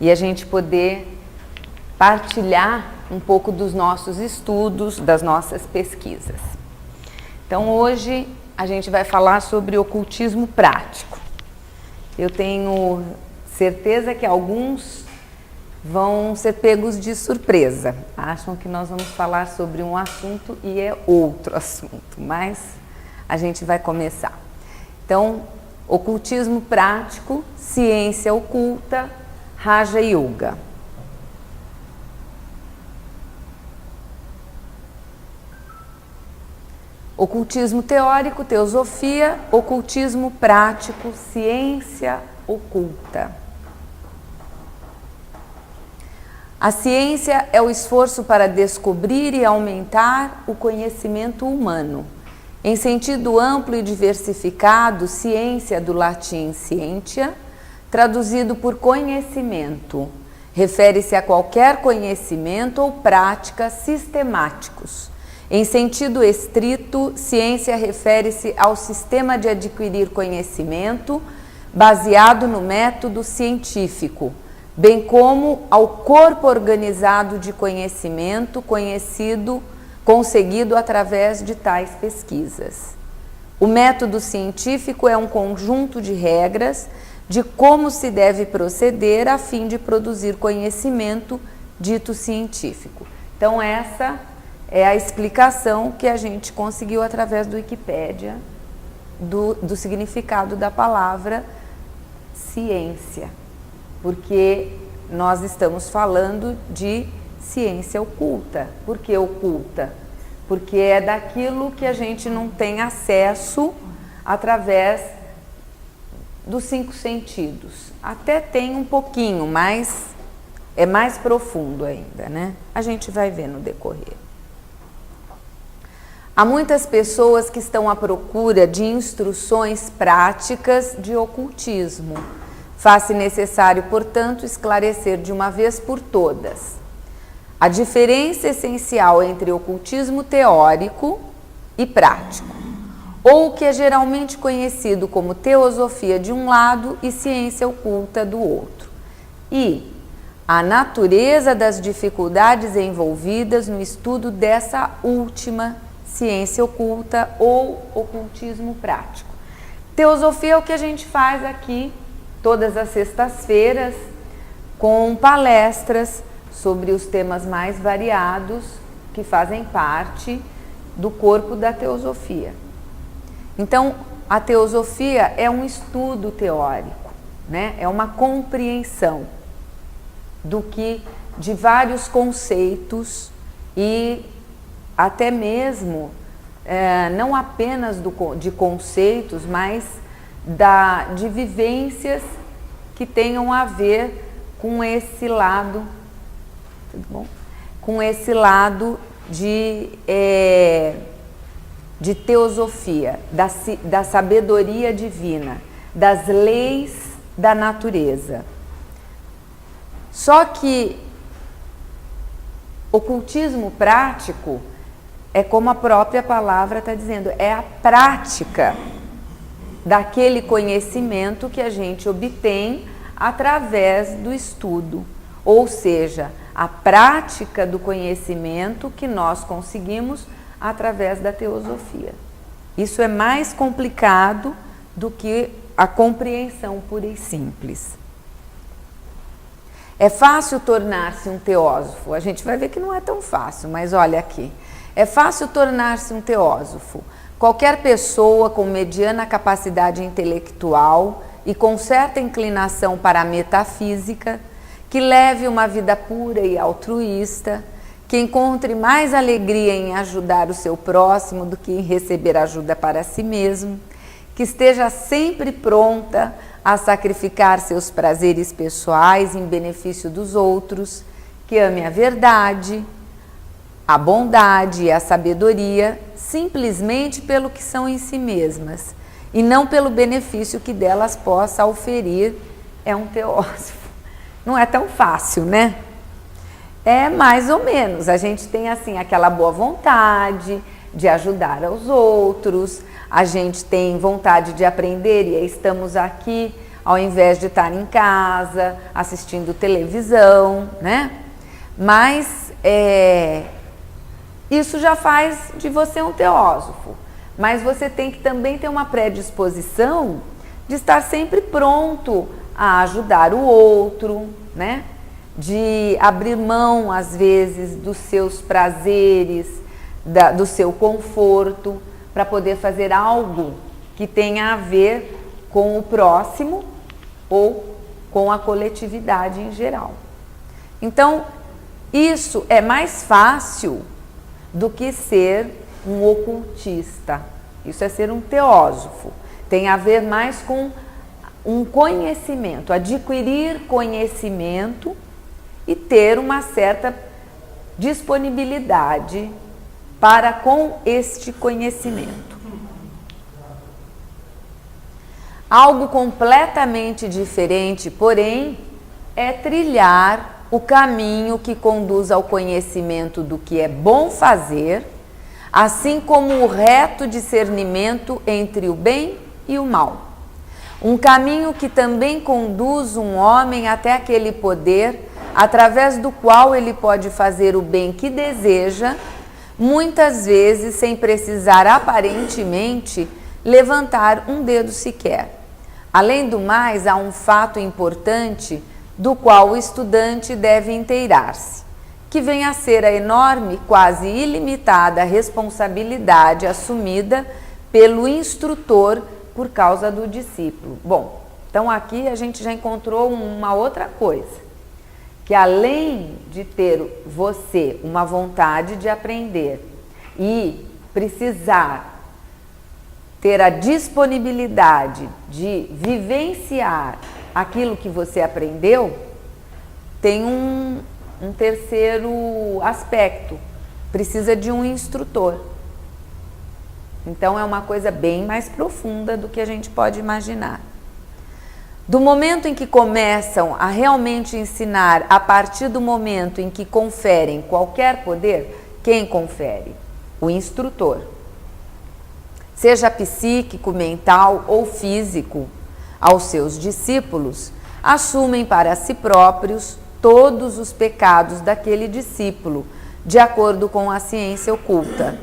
e a gente poder partilhar um pouco dos nossos estudos, das nossas pesquisas. Então hoje a gente vai falar sobre ocultismo prático. Eu tenho certeza que alguns vão ser pegos de surpresa, acham que nós vamos falar sobre um assunto e é outro assunto, mas a gente vai começar. Então, ocultismo prático, ciência oculta, Raja Yoga. Ocultismo teórico, teosofia, ocultismo prático, ciência oculta. A ciência é o esforço para descobrir e aumentar o conhecimento humano. Em sentido amplo e diversificado, ciência do latim scientia, traduzido por conhecimento, refere-se a qualquer conhecimento ou prática sistemáticos. Em sentido estrito, ciência refere-se ao sistema de adquirir conhecimento baseado no método científico, bem como ao corpo organizado de conhecimento conseguido através de tais pesquisas. O método científico é um conjunto de regras de como se deve proceder a fim de produzir conhecimento dito científico. Então essa é a explicação que a gente conseguiu através do Wikipédia do significado da palavra ciência, porque nós estamos falando de ciência oculta. Por que oculta? Porque é daquilo que a gente não tem acesso através dos 5 sentidos. Até tem um pouquinho, mas é mais profundo ainda, né? A gente vai ver no decorrer. Há muitas pessoas que estão à procura de instruções práticas de ocultismo. Faz-se necessário, portanto, esclarecer de uma vez por todas a diferença essencial entre ocultismo teórico e prático, ou o que é geralmente conhecido como teosofia de um lado e ciência oculta do outro, e a natureza das dificuldades envolvidas no estudo dessa última ciência oculta ou ocultismo prático. Teosofia é o que a gente faz aqui todas as sextas-feiras com palestras sobre os temas mais variados que fazem parte do corpo da teosofia. Então, a teosofia é um estudo teórico, né? É uma compreensão de vários conceitos e até mesmo, não apenas de conceitos, mas de vivências que tenham a ver com esse lado, tudo bom? Com esse lado de teosofia, da sabedoria divina, das leis da natureza. Só que ocultismo prático é como a própria palavra está dizendo, é a prática daquele conhecimento que a gente obtém através do estudo, ou seja, a prática do conhecimento que nós conseguimos através da teosofia. Isso é mais complicado do que a compreensão pura e simples. É fácil tornar-se um teósofo? A gente vai ver que não é tão fácil, mas olha aqui. É fácil tornar-se um teósofo. Qualquer pessoa com mediana capacidade intelectual e com certa inclinação para a metafísica, que leve uma vida pura e altruísta, que encontre mais alegria em ajudar o seu próximo do que em receber ajuda para si mesmo, que esteja sempre pronta a sacrificar seus prazeres pessoais em benefício dos outros, que ame a verdade, a bondade e a sabedoria simplesmente pelo que são em si mesmas e não pelo benefício que delas possa oferir, é um teósofo. Não é tão fácil, né? É mais ou menos. A gente tem assim aquela boa vontade de ajudar aos outros, a gente tem vontade de aprender e estamos aqui ao invés de estar em casa, assistindo televisão, né? Mas isso já faz de você um teósofo. Mas você tem que também ter uma predisposição de estar sempre pronto a ajudar o outro, né? De abrir mão, às vezes, dos seus prazeres, do seu conforto, para poder fazer algo que tenha a ver com o próximo ou com a coletividade em geral. Então, isso é mais fácil do que ser um ocultista. Isso é ser um teósofo. Tem a ver mais com um conhecimento, adquirir conhecimento e ter uma certa disponibilidade para com este conhecimento. Algo completamente diferente, porém, é trilhar o caminho que conduz ao conhecimento do que é bom fazer, assim como o reto discernimento entre o bem e o mal. Um caminho que também conduz um homem até aquele poder, através do qual ele pode fazer o bem que deseja, muitas vezes sem precisar aparentemente levantar um dedo sequer. Além do mais, há um fato importante do qual o estudante deve inteirar-se, que vem a ser a enorme, quase ilimitada responsabilidade assumida pelo instrutor por causa do discípulo. Bom, então aqui a gente já encontrou uma outra coisa, que além de ter você uma vontade de aprender e precisar ter a disponibilidade de vivenciar aquilo que você aprendeu, tem um terceiro aspecto, precisa de um instrutor. Então é uma coisa bem mais profunda do que a gente pode imaginar. Do momento em que começam a realmente ensinar, a partir do momento em que conferem qualquer poder, quem confere? O instrutor. Seja psíquico, mental ou físico, aos seus discípulos, assumem para si próprios todos os pecados daquele discípulo, de acordo com a ciência oculta,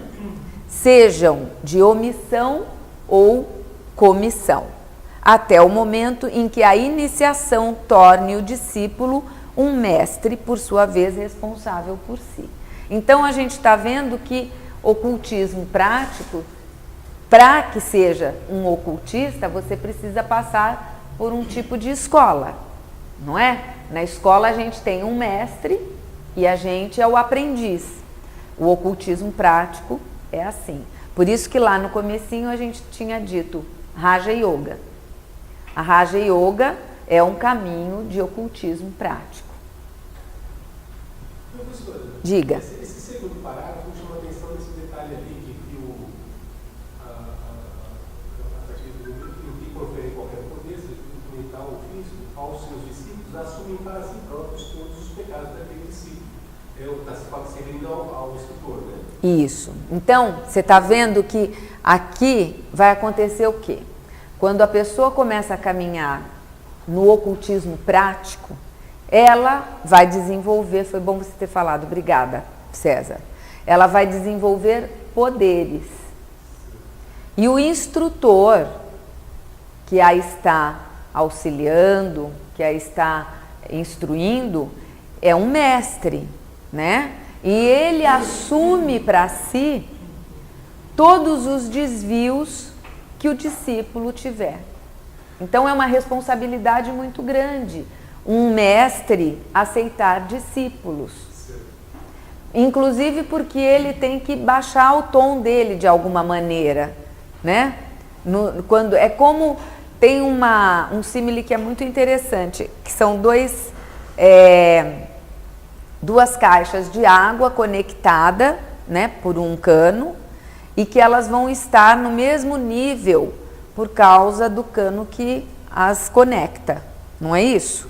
sejam de omissão ou comissão, até o momento em que a iniciação torne o discípulo um mestre, por sua vez responsável por si. Então a gente está vendo que ocultismo prático, para que seja um ocultista, você precisa passar por um tipo de escola, não é? Na escola a gente tem um mestre e a gente é o aprendiz. O ocultismo prático é assim. Por isso que lá no comecinho a gente tinha dito Raja Yoga. A Raja Yoga é um caminho de ocultismo prático. Professora, diga. Esse segundo parágrafo chama atenção nesse detalhe ali de que o que confere qualquer poder, seja mental ou físico, aos seus discípulos, assumem para si próprios todos os pecados daquele discípulo. Está se referindo ao instrutor, né? Isso. Então, você está vendo que aqui vai acontecer o quê? Quando a pessoa começa a caminhar no ocultismo prático, ela vai desenvolver, foi bom você ter falado, obrigada, César, ela vai desenvolver poderes. E o instrutor que a está auxiliando, que a está instruindo, é um mestre, né? E ele assume para si todos os desvios que o discípulo tiver. Então é uma responsabilidade muito grande um mestre aceitar discípulos. Inclusive porque ele tem que baixar o tom dele de alguma maneira, né? Quando, é como tem um símile que é muito interessante, que são duas caixas de água conectadas, né, por um cano, e que elas vão estar no mesmo nível por causa do cano que as conecta, não é isso?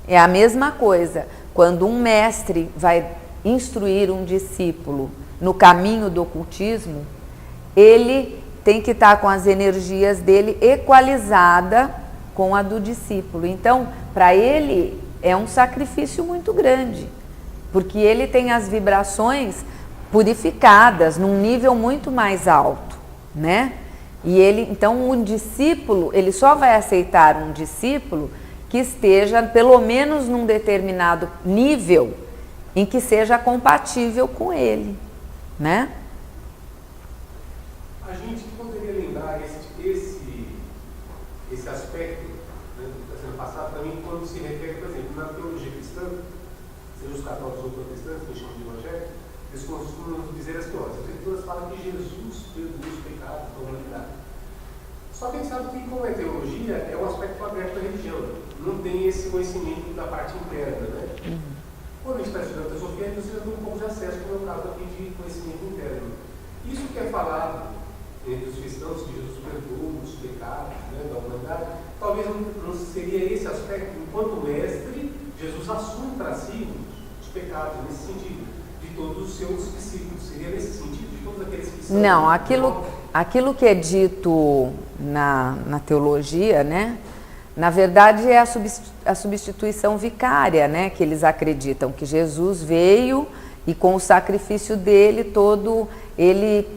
É a mesma coisa, quando um mestre vai instruir um discípulo no caminho do ocultismo, ele tem que estar com as energias dele equalizada com a do discípulo. Então, para ele é um sacrifício muito grande, porque ele tem as vibrações purificadas num nível muito mais alto, né? E ele, então, um discípulo, ele só vai aceitar um discípulo que esteja pelo menos num determinado nível em que seja compatível com ele, né? A gente poderia lembrar esse aspecto, né, que está sendo passado também quando se refere, por exemplo, na teologia cristã, seja os católicos ou protestantes, que chamam de evangelho, eles costumam dizer assim, ó, as escrituras falam que Jesus perdoou os pecados da humanidade. Só que a gente sabe que, como é teologia, é um aspecto aberto da religião, não tem esse conhecimento da parte interna, né? Quando a gente está estudando filosofia, a gente tem um pouco de acesso, como é o caso aqui de conhecimento interno. Isso que é falado entre os cristãos, que Jesus perdoou os pecados, né, da humanidade, talvez não seria esse aspecto, enquanto mestre, Jesus assume para si os pecados, nesse sentido, de todos os seus discípulos. Seria nesse sentido, de todos aqueles que são... Não, aquilo que é dito na teologia, né, na verdade é a substituição vicária, né, que eles acreditam que Jesus veio e com o sacrifício dele todo, ele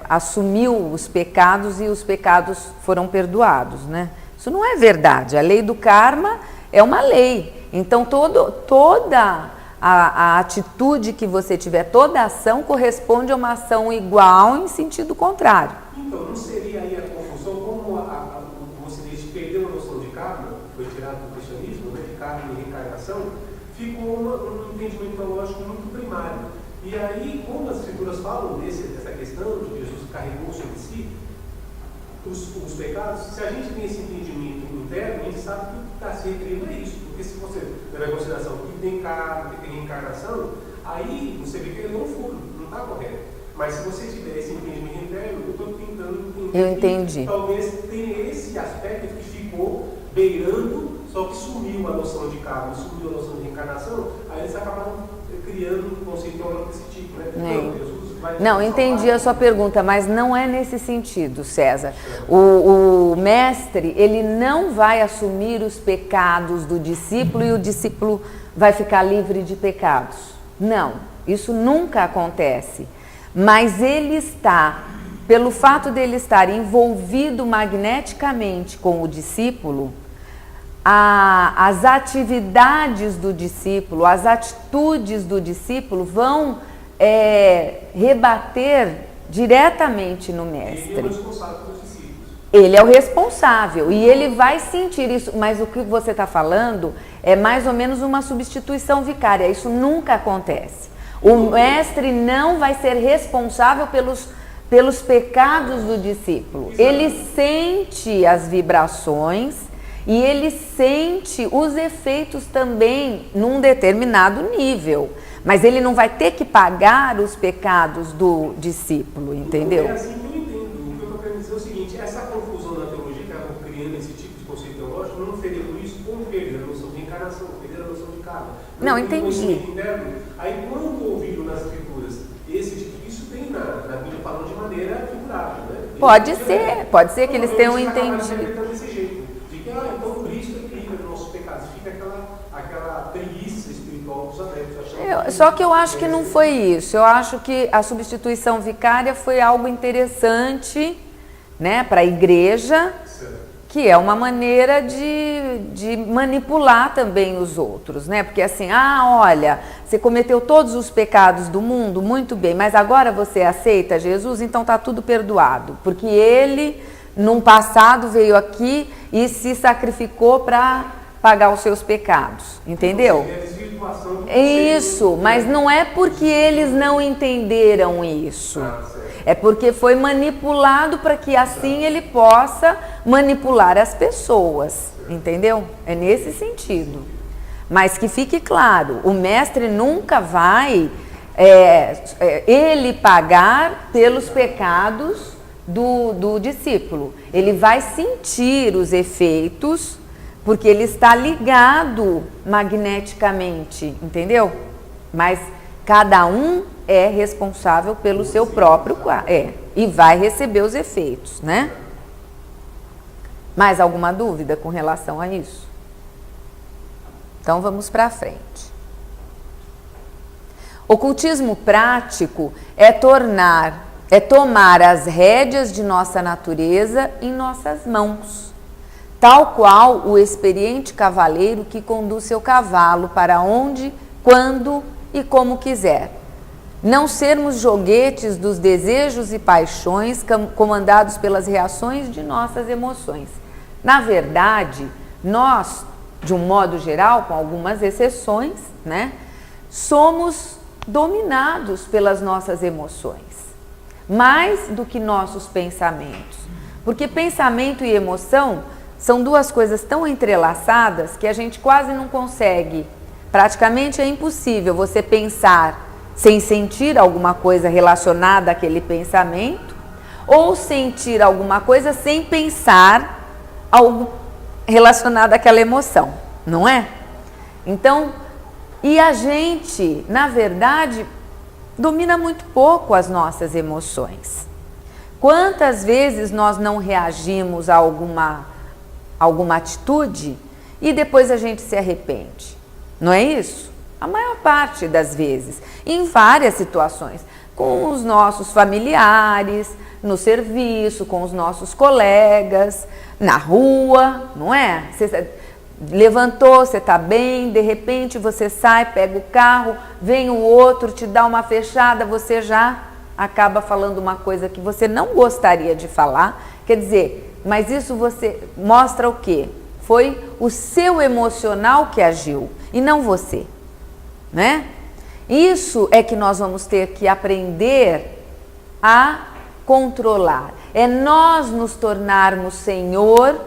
assumiu os pecados e os pecados foram perdoados, né? Isso não é verdade. A lei do karma é uma lei. Então toda a atitude que você tiver, toda ação corresponde a uma ação igual em sentido contrário. Então, não seria aí a confusão, como você disse, perdeu a noção de karma, foi tirado do cristianismo, né, de karma e reencarnação, ficou um entendimento teológico muito primário. E aí, como as escrituras falam dessa questão de Jesus carregou sobre si os pecados, se a gente tem esse entendimento interno, a gente sabe que o que está se referindo é isso. Porque se você levar em consideração que tem karma, que tem reencarnação, aí você vê que ele não foi, não está correto. Mas se você tiver esse entendimento interno, eu estou tentando entender. Eu entendi. Talvez tenha esse aspecto que ficou beirando, só que sumiu a noção de karma, sumiu a noção de reencarnação, aí eles acabaram criando um conceito teológico desse tipo, né? Não, entendi a sua pergunta, mas não é nesse sentido, César. O mestre, ele não vai assumir os pecados do discípulo e o discípulo vai ficar livre de pecados. Não, isso nunca acontece. Mas ele está, pelo fato dele estar envolvido magneticamente com o discípulo, as atividades do discípulo, as atitudes do discípulo vão rebater diretamente no mestre. Ele é o responsável pelos discípulos. Ele é o responsável e ele vai sentir isso, mas o que você está falando é mais ou menos uma substituição vicária, isso nunca acontece. O mestre não vai ser responsável pelos pecados do discípulo. Ele sente as vibrações e ele sente os efeitos também num determinado nível. Mas ele não vai ter que pagar os pecados do discípulo, entendeu? É assim que eu entendo. O que eu estou querendo dizer é o seguinte, essa confusão na teologia, que ela criando esse tipo de conceito teológico, não seria por isso como perder a noção de encarnação, perder a noção de karma. Não, entendi. Aí quando ouviram nas escrituras esse tipo, isso tem na Bíblia falando de maneira figurável, né? Pode ser que eles tenham entendido. Desse jeito, de que, então Cristo equilibra os nossos pecados, fica aquela preguiça espiritual dos adeptos. Só que eu acho que não foi isso. Eu acho que a substituição vicária foi algo interessante, né, para a igreja, que é uma maneira de manipular também os outros, né? Porque assim, olha, você cometeu todos os pecados do mundo, muito bem, mas agora você aceita Jesus, então tá tudo perdoado, porque ele, num passado, veio aqui e se sacrificou para pagar os seus pecados, entendeu? Isso, mas não é porque eles não entenderam isso. É porque foi manipulado para que assim ele possa manipular as pessoas, entendeu? É nesse sentido. Mas que fique claro, o mestre nunca vai ele pagar pelos pecados do discípulo. Ele vai sentir os efeitos, porque ele está ligado magneticamente, entendeu? Mas cada um é responsável pelo seu próprio e vai receber os efeitos, né? Mais alguma dúvida com relação a isso? Então vamos para frente. Ocultismo prático é tomar as rédeas de nossa natureza em nossas mãos, tal qual o experiente cavaleiro que conduz seu cavalo para onde, quando e como quiser. Não sermos joguetes dos desejos e paixões comandados pelas reações de nossas emoções. Na verdade, nós, de um modo geral, com algumas exceções, né, somos dominados pelas nossas emoções, mais do que nossos pensamentos. Porque pensamento e emoção são duas coisas tão entrelaçadas que a gente quase não consegue, praticamente é impossível você pensar sem sentir alguma coisa relacionada àquele pensamento, ou sentir alguma coisa sem pensar algo relacionado àquela emoção, não é? Então, e a gente, na verdade, domina muito pouco as nossas emoções. Quantas vezes nós não reagimos a alguma atitude e depois a gente se arrepende? Não é isso? A maior parte das vezes, em várias situações, com os nossos familiares, no serviço, com os nossos colegas, na rua, não é? Você levantou, você está bem, de repente você sai, pega o carro, vem o outro, te dá uma fechada, você já acaba falando uma coisa que você não gostaria de falar. Quer dizer, mas isso você mostra o quê? Foi o seu emocional que agiu e não você, né? Isso é que nós vamos ter que aprender a controlar. É nós nos tornarmos senhor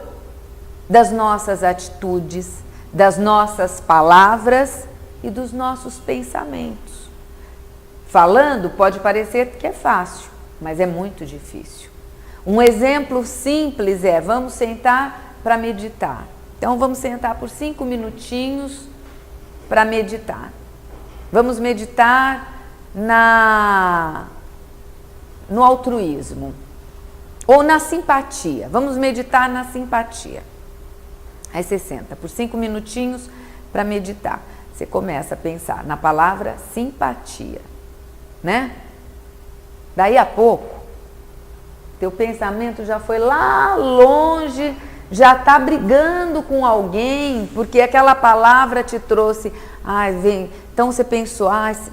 das nossas atitudes, das nossas palavras e dos nossos pensamentos. Falando pode parecer que é fácil, mas é muito difícil. Um exemplo simples é, vamos sentar para meditar. Então vamos sentar por 5 minutinhos para meditar. Vamos meditar no altruísmo ou na simpatia. Vamos meditar na simpatia. Aí você senta por 5 minutinhos para meditar. Você começa a pensar na palavra simpatia, né? Daí a pouco, teu pensamento já foi lá longe, já está brigando com alguém, porque aquela palavra te trouxe, vem. Então você pensou,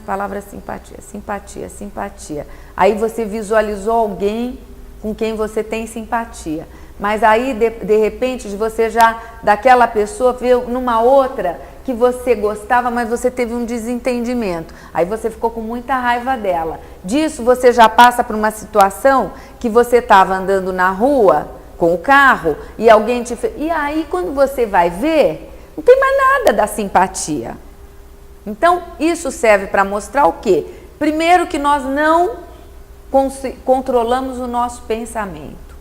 palavra simpatia, simpatia, simpatia. Aí você visualizou alguém com quem você tem simpatia. Mas aí, de repente, você já, daquela pessoa, viu numa outra que você gostava, mas você teve um desentendimento. Aí você ficou com muita raiva dela. Disso, você já passa por uma situação que você estava andando na rua com o carro e alguém te fez... E aí, quando você vai ver, não tem mais nada da simpatia. Então, isso serve para mostrar o quê? Primeiro, que nós não controlamos o nosso pensamento.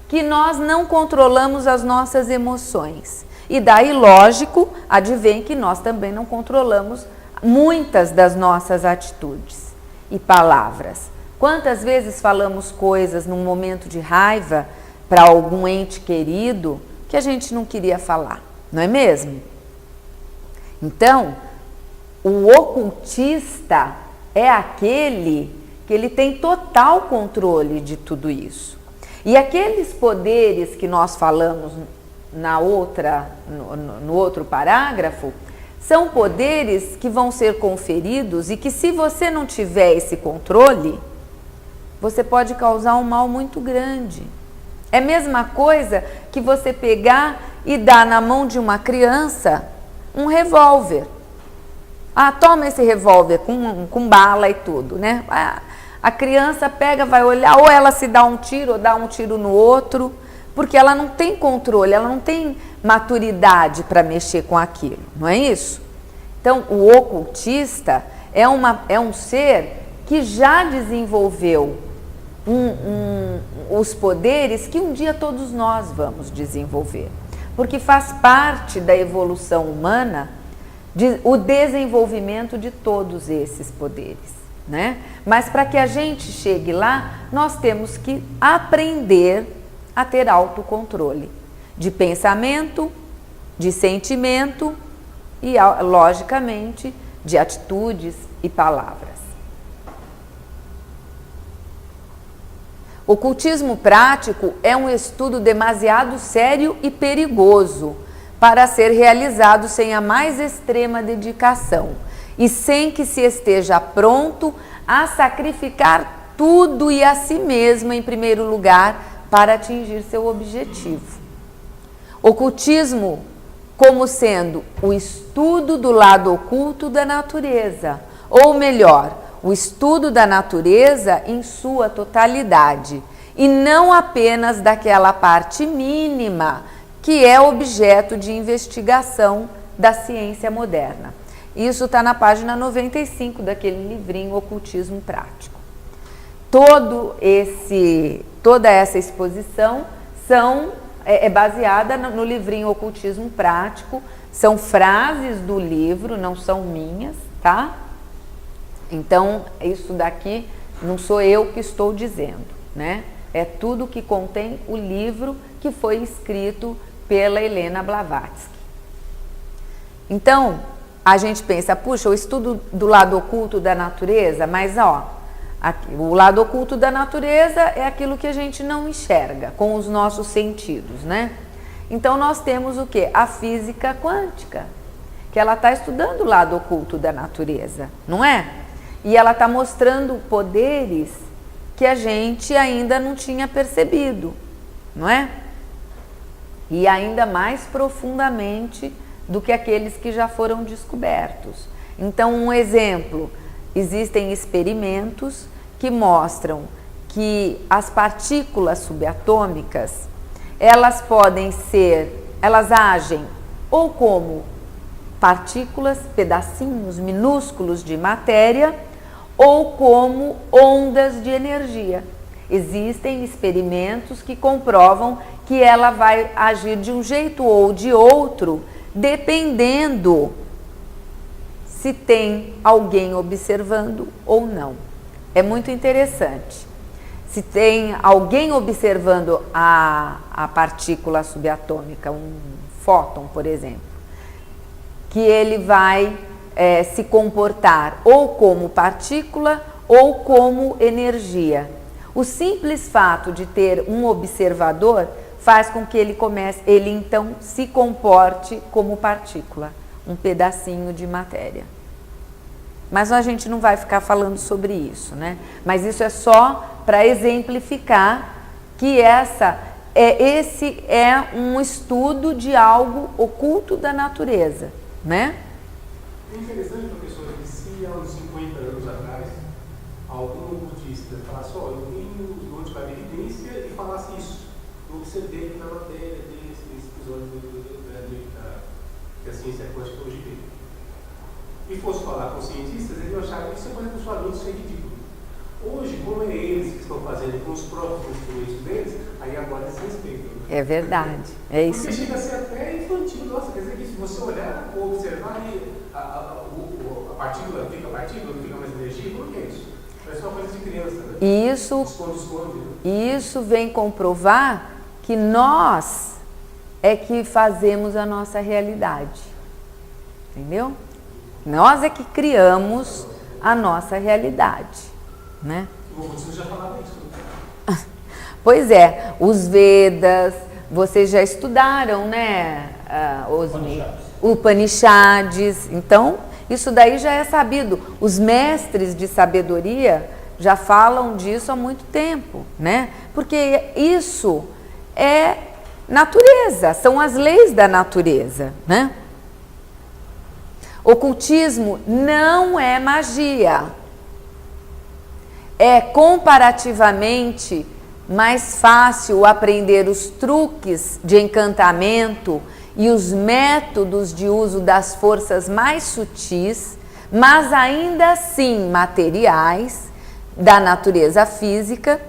Que nós não controlamos as nossas emoções. E daí, lógico, advém que nós também não controlamos muitas das nossas atitudes e palavras. Quantas vezes falamos coisas num momento de raiva para algum ente querido que a gente não queria falar, não é mesmo? Então, o ocultista é aquele que ele tem total controle de tudo isso. E aqueles poderes que nós falamos no outro parágrafo, são poderes que vão ser conferidos e que, se você não tiver esse controle, você pode causar um mal muito grande. É a mesma coisa que você pegar e dar na mão de uma criança um revólver. Toma esse revólver com bala e tudo, né? A criança pega, vai olhar, ou ela se dá um tiro, ou dá um tiro no outro, porque ela não tem controle, ela não tem maturidade para mexer com aquilo, não é isso? Então, o ocultista é um ser que já desenvolveu os poderes que um dia todos nós vamos desenvolver, porque faz parte da evolução humana o desenvolvimento de todos esses poderes, né? Mas para que a gente chegue lá, nós temos que aprender a ter autocontrole. de pensamento, de sentimento e, logicamente, de atitudes e palavras. Ocultismo prático é um estudo demasiado sério e perigoso para ser realizado sem a mais extrema dedicação e sem que se esteja pronto a sacrificar tudo e a si mesmo em primeiro lugar para atingir seu objetivo. Ocultismo como sendo o estudo do lado oculto da natureza, ou melhor, o estudo da natureza em sua totalidade, e não apenas daquela parte mínima que é objeto de investigação da ciência moderna. Isso está na página 95 daquele livrinho Ocultismo Prático. Toda essa exposição é baseada no livrinho Ocultismo Prático, são frases do livro, não são minhas, tá? Então, isso daqui não sou eu que estou dizendo, né? É tudo que contém o livro que foi escrito pela Helena Blavatsky. Então, a gente pensa, puxa, o estudo do lado oculto da natureza, mas o lado oculto da natureza é aquilo que a gente não enxerga com os nossos sentidos, né? Então, nós temos o quê? A física quântica, que ela está estudando o lado oculto da natureza, não é? E ela está mostrando poderes que a gente ainda não tinha percebido, não é? E ainda mais profundamente do que aqueles que já foram descobertos. Então, um exemplo, existem experimentos que mostram que as partículas subatômicas, elas agem ou como partículas, pedacinhos minúsculos de matéria, ou como ondas de energia. Existem experimentos que comprovam que ela vai agir de um jeito ou de outro, dependendo se tem alguém observando ou não. É muito interessante. Se tem alguém observando a partícula subatômica, um fóton, por exemplo, que ele vai se comportar ou como partícula ou como energia. O simples fato de ter um observador faz com que ele então se comporte como partícula, um pedacinho de matéria. Mas a gente não vai ficar falando sobre isso, né? Mas isso é só para exemplificar que esse é um estudo de algo oculto da natureza, né? É interessante, professor, que se há uns 50 anos atrás, algum budista falasse, eu vim hoje para a evidência e falasse isso, eu observei que na matéria desse episódio que a ciência quântica hoje vê. E fosse falar com cientistas, eles acharam que isso é coisa dos seus alunos, isso é ridículo. Hoje, como é eles que estão fazendo com os próprios instrumentos deles, aí agora eles respeitam. É verdade, é isso. Porque chega a ser até infantil. Nossa, quer dizer que se você olhar ou observar, a partícula fica mais energia, por que é isso? Parece uma coisa de criança, né? E isso vem comprovar que nós é que fazemos a nossa realidade. Entendeu? Nós é que criamos a nossa realidade, né? O budismo já falava isso. Pois é, os Vedas, vocês já estudaram, né? Os Upanishads. Então, isso daí já é sabido. Os mestres de sabedoria já falam disso há muito tempo, né? Porque isso é natureza, são as leis da natureza, né? Ocultismo não é magia. É comparativamente mais fácil aprender os truques de encantamento e os métodos de uso das forças mais sutis, mas ainda assim materiais, da natureza física.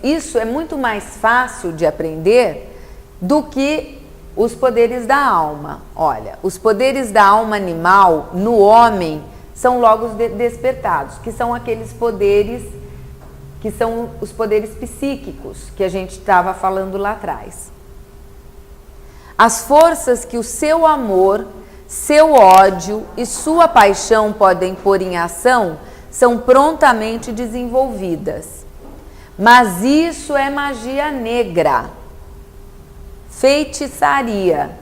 Isso é muito mais fácil de aprender do que os poderes da alma. Olha, os poderes da alma animal no homem são logo despertados, que são aqueles poderes que são os poderes psíquicos que a gente estava falando lá atrás, As forças que o seu amor, seu ódio e sua paixão podem pôr em ação são prontamente desenvolvidas. Mas isso é magia negra, feitiçaria,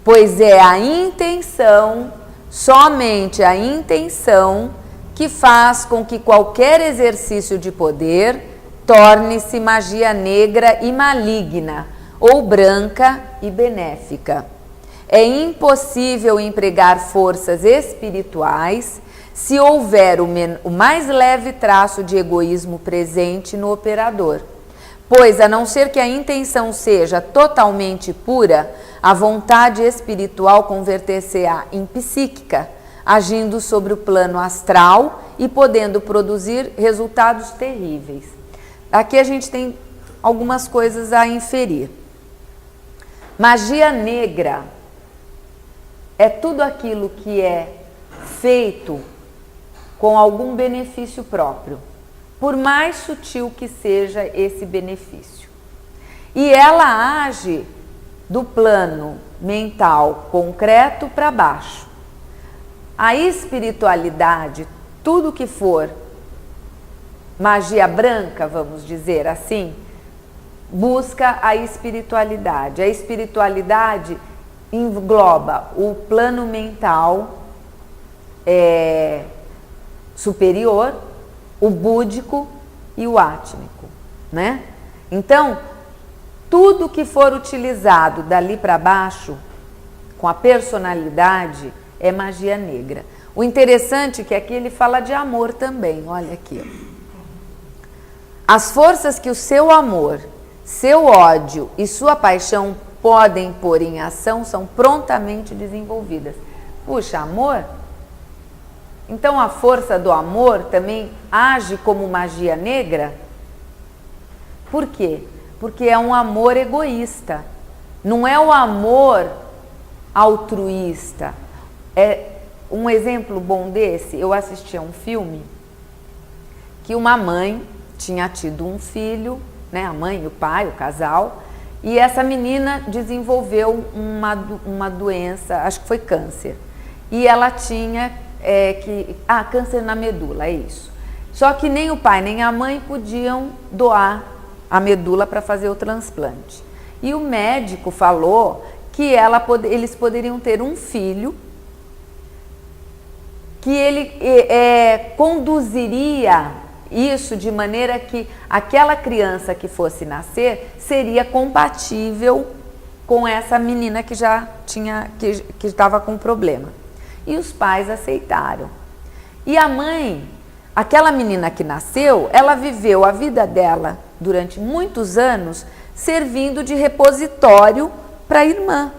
pois é a intenção, somente a intenção, que faz com que qualquer exercício de poder torne-se magia negra e maligna, ou branca e benéfica. É impossível empregar forças espirituais se houver o mais leve traço de egoísmo presente no operador, pois, a não ser que a intenção seja totalmente pura, a vontade espiritual converter-se-á em psíquica, agindo sobre o plano astral e podendo produzir resultados terríveis. Aqui a gente tem algumas coisas a inferir. Magia negra é tudo aquilo que é feito com algum benefício próprio, por mais sutil que seja esse benefício. E ela age do plano mental concreto para baixo. A espiritualidade, tudo que for magia branca, vamos dizer assim, busca a espiritualidade. A espiritualidade engloba o plano mental superior, o búdico e o átmico, né? Então, tudo que for utilizado dali para baixo, com a personalidade, é magia negra. O interessante é que aqui ele fala de amor também, olha aqui. As forças que o seu amor, seu ódio e sua paixão podem pôr em ação são prontamente desenvolvidas. Puxa, amor? Então a força do amor também age como magia negra? Por quê? Porque é um amor egoísta, não é o amor altruísta. É um exemplo bom desse, eu assisti a um filme que uma mãe tinha tido um filho, né, a mãe e o pai, o casal, e essa menina desenvolveu uma doença, acho que foi câncer, e ela tinha câncer na medula, é isso. Só que nem o pai nem a mãe podiam doar a medula para fazer o transplante. E o médico falou que eles poderiam ter um filho que ele conduziria isso de maneira que aquela criança que fosse nascer seria compatível com essa menina que já tinha, que estava com problema. E os pais aceitaram. E a mãe, aquela menina que nasceu, ela viveu a vida dela durante muitos anos servindo de repositório para a irmã.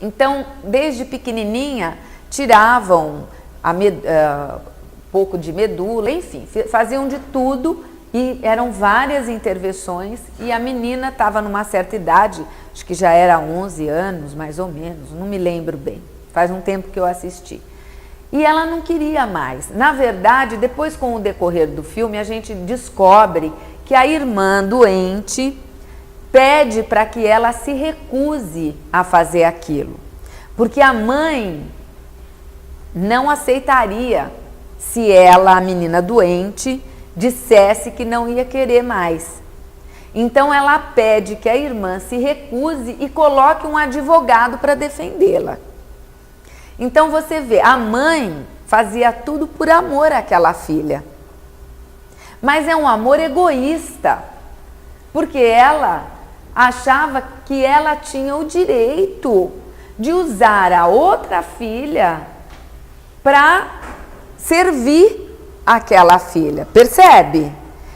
Então, desde pequenininha, tiravam pouco de medula, enfim, faziam de tudo e eram várias intervenções e a menina estava numa certa idade, acho que já era 11 anos, mais ou menos, não me lembro bem, faz um tempo que eu assisti. E ela não queria mais. Na verdade, depois com o decorrer do filme, a gente descobre que a irmã doente pede para que ela se recuse a fazer aquilo, porque a mãe não aceitaria se ela, a menina doente, dissesse que não ia querer mais. Então ela pede que a irmã se recuse e coloque um advogado para defendê-la. Então você vê, a mãe fazia tudo por amor àquela filha. Mas é um amor egoísta, porque ela achava que ela tinha o direito de usar a outra filha para servir aquela filha. Percebe?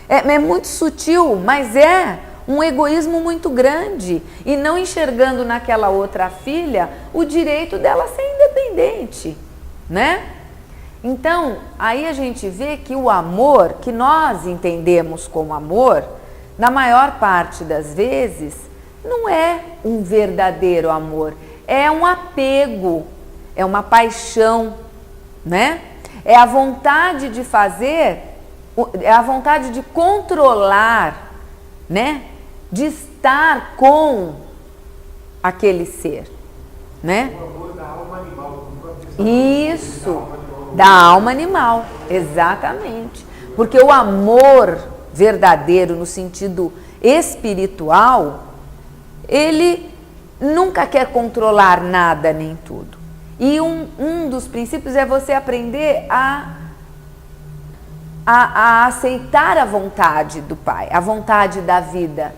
É muito sutil, mas é um egoísmo muito grande. E não enxergando naquela outra filha o direito dela ser independente, né? Então, aí a gente vê que o amor, que nós entendemos como amor, na maior parte das vezes, não é um verdadeiro amor. É um apego, é uma paixão, né? É a vontade de fazer, é a vontade de controlar, né? De estar com aquele ser, né? O amor da alma animal. Isso, da alma animal, exatamente. Porque o amor verdadeiro no sentido espiritual, ele nunca quer controlar nada nem tudo. E um dos princípios é você aprender a aceitar a vontade do Pai, a vontade da vida.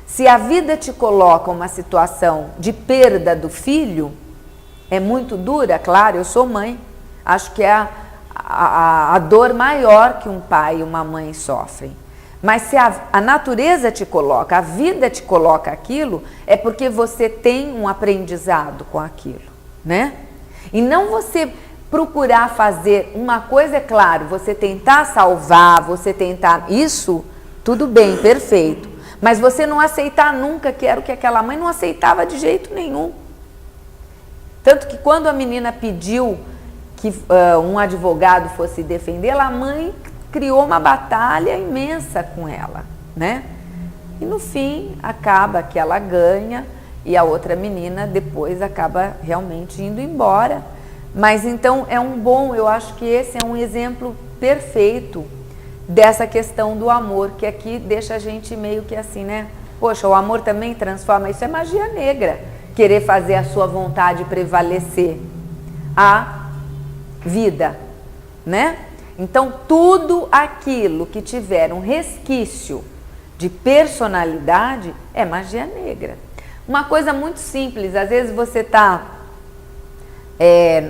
Se a vida te coloca uma situação de perda do filho, é muito dura, claro, eu sou mãe, acho que é a dor maior que um pai e uma mãe sofrem. Mas se a natureza te coloca, a vida te coloca aquilo, é porque você tem um aprendizado com aquilo, né? E não você procurar fazer uma coisa, é claro, você tentar salvar, você tentar, isso, tudo bem, perfeito. Mas você não aceitar nunca, que era o que aquela mãe não aceitava de jeito nenhum. Tanto que quando a menina pediu que um advogado fosse defendê-la, a mãe criou uma batalha imensa com ela, né? E no fim, acaba que ela ganha e a outra menina depois acaba realmente indo embora. Mas então eu acho que esse é um exemplo perfeito dessa questão do amor, que aqui deixa a gente meio que assim, né? Poxa, o amor também transforma, isso é magia negra, querer fazer a sua vontade prevalecer a vida, né? Então, tudo aquilo que tiver um resquício de personalidade é magia negra. Uma coisa muito simples, às vezes você está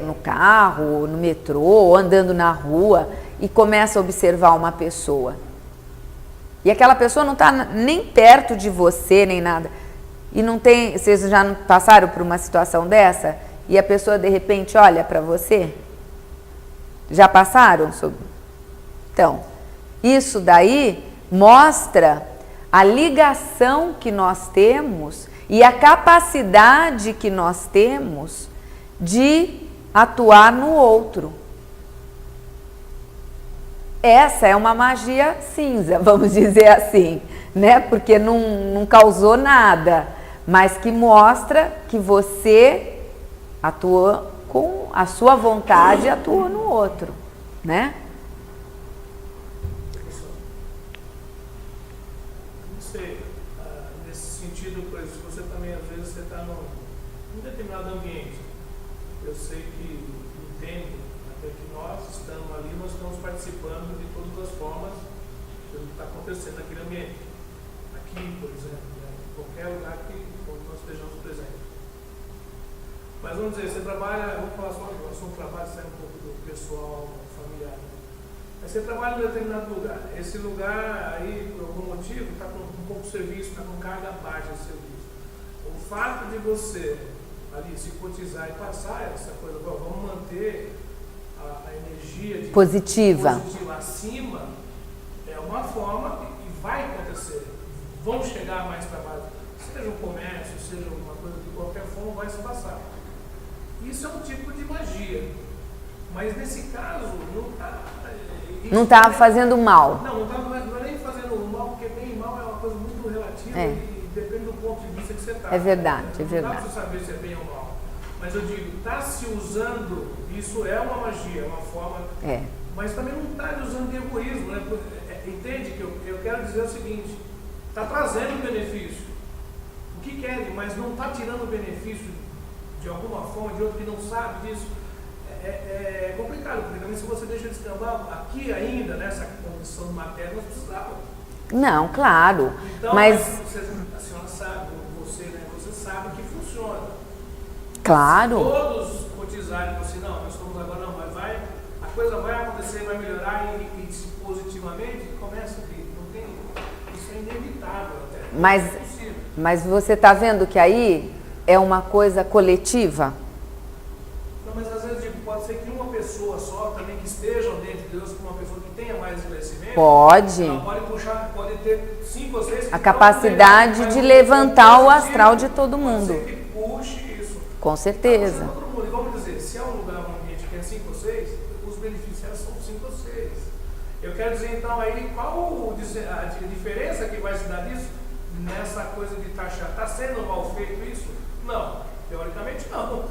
no carro, no metrô, andando na rua e começa a observar uma pessoa. E aquela pessoa não está nem perto de você, nem nada. E não tem, vocês já não passaram por uma situação dessa? E a pessoa de repente olha para você? Já passaram? Então, isso daí mostra a ligação que nós temos e a capacidade que nós temos de atuar no outro. Essa é uma magia cinza, vamos dizer assim, né? Porque não causou nada, mas que mostra que você atua com a sua vontade, atua no outro, né? Não sei, nesse sentido, por exemplo, você também, às vezes, você está num determinado ambiente. Eu sei que entendo até que nós estamos ali, nós estamos participando de todas as formas do que está acontecendo naquele ambiente. Aqui, por exemplo, né? Em qualquer lugar que nós estejamos presentes. Mas vamos dizer, você trabalha, vamos falar só do assunto trabalho, sai um pouco do pessoal, familiar. Mas você trabalha em determinado lugar. Esse lugar aí, por algum motivo, está com um pouco de serviço, está com carga baixa de serviço. O fato de você ali se cotizar e passar essa coisa, vamos manter a energia positiva acima, é uma forma e vai acontecer. Vão chegar mais trabalho, seja um comércio, seja uma coisa de qualquer forma, vai se passar. Isso é um tipo de magia, mas nesse caso não está fazendo mal. Não é nem fazendo mal, porque bem e mal é uma coisa muito relativa e depende do ponto de vista que você está. É verdade, é verdade. verdade. Não dá para você saber se é bem ou mal. Mas eu digo, está se usando, isso é uma magia, é uma forma. Mas também não está usando de egoísmo, né? Entende que eu quero dizer o seguinte: está trazendo benefício. O que querem, mas não está tirando benefício de alguma forma, de outro que não sabe disso. É complicado, porque também se você deixa descambar aqui ainda, nessa condição de matéria, nós precisávamos. Não, claro. Então, mas a senhora sabe, você sabe que funciona. Claro. Se todos cotizarem assim, não, nós estamos agora, não, mas a coisa vai acontecer, vai melhorar e positivamente, começa a vir. Não tem, isso é inevitável até. Mas você está vendo que aí é uma coisa coletiva? Não, mas às vezes pode ser que uma pessoa só também que esteja dentro de Deus, uma pessoa que tenha mais esclarecimento, pode puxar, pode ter 5 ou 6 a capacidade de levantar o astral de todo mundo. Pode ser que puxe isso. Com certeza. Todo mundo. E vamos dizer, se é um lugar, um ambiente que é 5 ou 6, os beneficiários são 5 ou 6. Eu quero dizer então aí qual a diferença que vai se dar disso nessa coisa de taxar. Está sendo mal feito isso? Não, teoricamente não.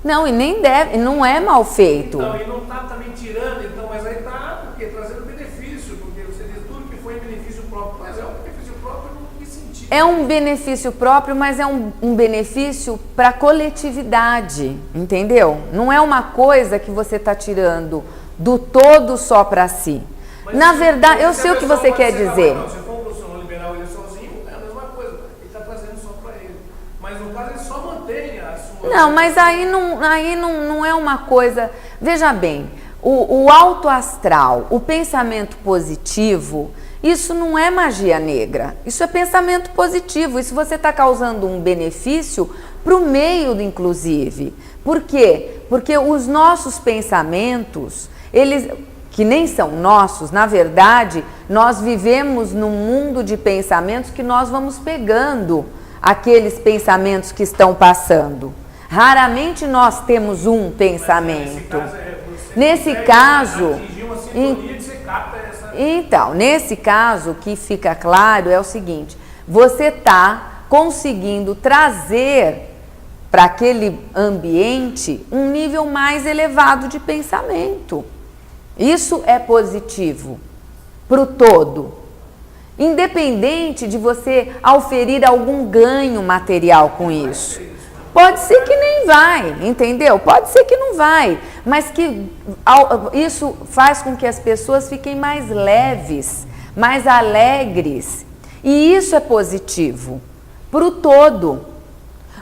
Não, e nem deve, não é mal feito. Então, e não está também tirando, então, mas aí está, porque trazendo benefício, porque você diz tudo que foi em benefício próprio, mas é um benefício próprio no que sentido? É um benefício próprio, mas é um benefício para a coletividade, entendeu? Não é uma coisa que você está tirando do todo só para si. Mas Na verdade, eu sei o que você quer dizer. Não, se for um profissional liberal ele sozinho, é a mesma coisa, ele está trazendo só para ele. Mas no caso ele só mantém a sua... Não, mas aí não é uma coisa... Veja bem, o alto astral, o pensamento positivo, isso não é magia negra. Isso é pensamento positivo. Isso você está causando um benefício para o meio, inclusive. Por quê? Porque os nossos pensamentos, eles... que nem são nossos, na verdade, nós vivemos num mundo de pensamentos que nós vamos pegando aqueles pensamentos que estão passando. Raramente nós temos um pensamento. Nesse caso, então, nesse caso, o que fica claro é o seguinte: você está conseguindo trazer para aquele ambiente um nível mais elevado de pensamento. Isso é positivo para o todo, independente de você auferir algum ganho material com isso. Pode ser que nem vai, entendeu? Pode ser que não vai, mas que isso faz com que as pessoas fiquem mais leves, mais alegres, e isso é positivo para o todo.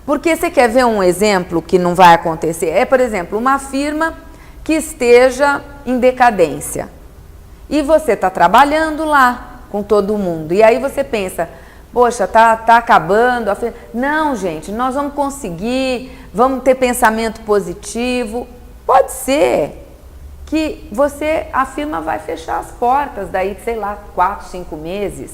Porque você quer ver um exemplo que não vai acontecer? É, por exemplo, uma firma que esteja em decadência. E você está trabalhando lá com todo mundo. E aí você pensa, poxa, tá acabando. Não, gente, nós vamos conseguir, vamos ter pensamento positivo. Pode ser que a firma vai fechar as portas daí, sei lá, 4, 5 meses.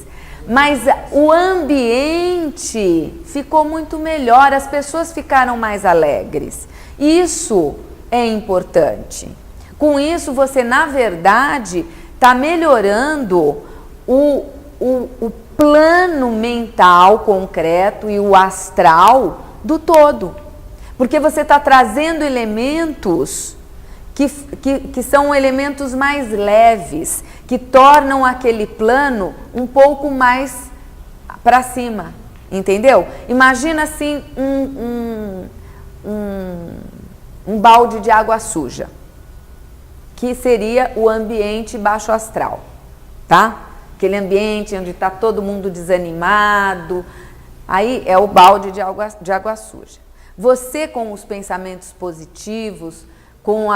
Mas o ambiente ficou muito melhor, as pessoas ficaram mais alegres. Isso é importante. Com isso, você, na verdade, está melhorando o plano mental concreto e o astral do todo. Porque você está trazendo elementos que são elementos mais leves, que tornam aquele plano um pouco mais para cima, entendeu? Imagina assim um balde de água suja, que seria o ambiente baixo astral, tá? Aquele ambiente onde está todo mundo desanimado, aí é o balde de água suja. Você, com os pensamentos positivos, com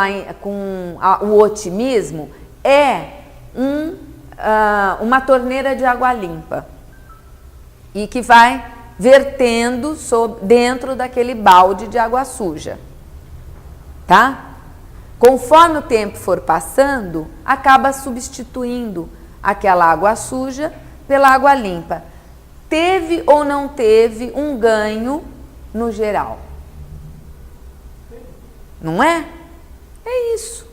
o otimismo, é uma torneira de água limpa e que vai vertendo dentro daquele balde de água suja, tá? Conforme o tempo for passando, acaba substituindo aquela água suja pela água limpa. Teve ou não teve um ganho no geral? Não é? É isso.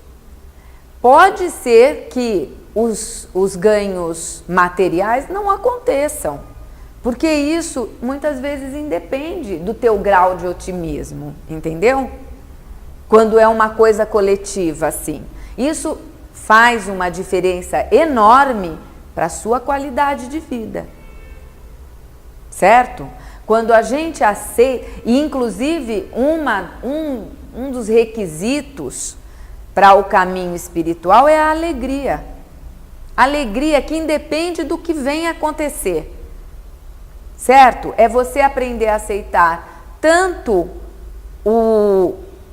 Pode ser que os ganhos materiais não aconteçam, porque isso muitas vezes independe do teu grau de otimismo, entendeu? Quando é uma coisa coletiva assim. Isso faz uma diferença enorme para a sua qualidade de vida. Certo? Quando a gente aceita, e inclusive um dos requisitos para o caminho espiritual é a alegria. Alegria que independe do que vem acontecer. Certo? É você aprender a aceitar tanto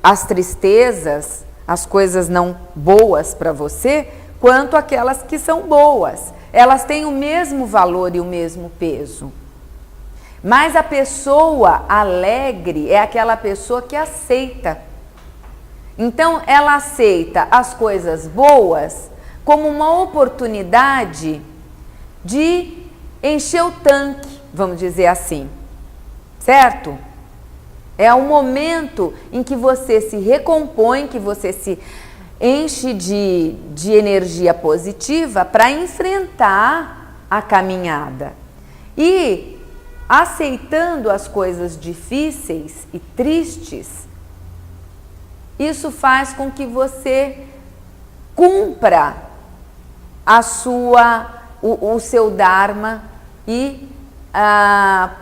as tristezas, as coisas não boas para você, quanto aquelas que são boas. Elas têm o mesmo valor e o mesmo peso. Mas a pessoa alegre é aquela pessoa que aceita. Então, ela aceita as coisas boas como uma oportunidade de encher o tanque, vamos dizer assim. Certo? É o momento em que você se recompõe, que você se enche de energia positiva para enfrentar a caminhada. E aceitando as coisas difíceis e tristes, isso faz com que você cumpra o seu dharma e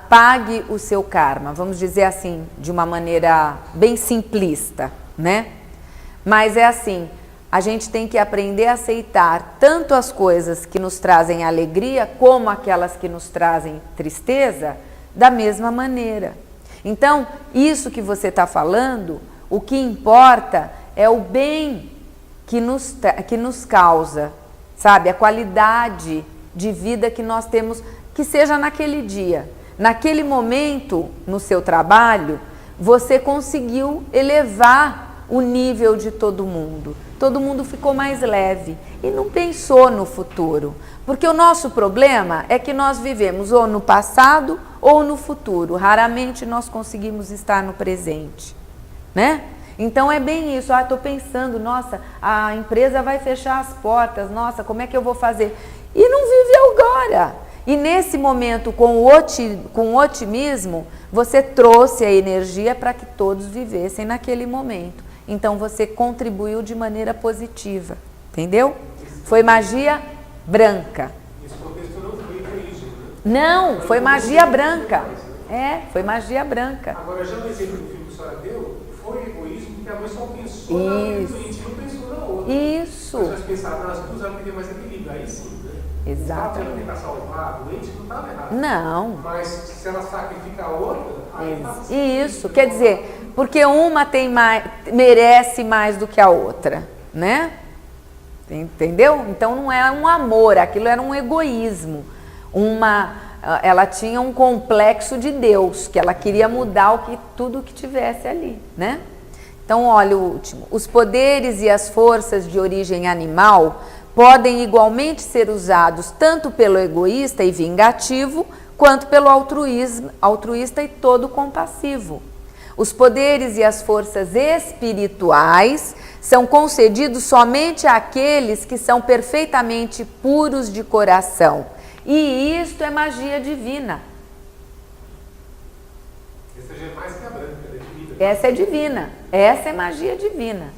pague o seu karma, vamos dizer assim, de uma maneira bem simplista, né? Mas é assim, a gente tem que aprender a aceitar tanto as coisas que nos trazem alegria, como aquelas que nos trazem tristeza, da mesma maneira. Então, isso que você está falando, o que importa é o bem que nos causa, sabe? A qualidade de vida que nós temos, que seja naquele dia. Naquele momento, no seu trabalho, você conseguiu elevar o nível de todo mundo. Todo mundo ficou mais leve e não pensou no futuro. Porque o nosso problema é que nós vivemos ou no passado ou no futuro. Raramente nós conseguimos estar no presente, né? Então é bem isso. Estou pensando, nossa, a empresa vai fechar as portas, nossa, como é que eu vou fazer? E não vive agora. E nesse momento, com o otimismo, você trouxe a energia para que todos vivessem naquele momento. Então você contribuiu de maneira positiva, entendeu? Foi magia branca. Esse contexto não foi egoísmo, né? Não, foi magia branca. Foi magia branca. Agora, já no exemplo do filme que a senhora deu, foi egoísmo porque a mãe só pensou na doente, não pensou na outra. Isso. Mas nós pensávamos, nas duas ela teria mais equilíbrio, aí sim, né? Exato. Ela tentar salvar a doente, não estava errado. Não. Mas se ela sacrifica a outra, aí está. Isso, quer dizer, porque uma merece mais do que a outra, né? Entendeu? Então não é um amor, aquilo era um egoísmo. Ela tinha um complexo de Deus, que ela queria mudar tudo que tivesse ali, né? Então, olha o último. Os poderes e as forças de origem animal podem igualmente ser usados tanto pelo egoísta e vingativo, quanto pelo altruísta e todo compassivo. Os poderes e as forças espirituais são concedidos somente àqueles que são perfeitamente puros de coração. E isto é magia divina. Essa já é mais que a branca, é divina. Essa é divina. Essa é magia divina.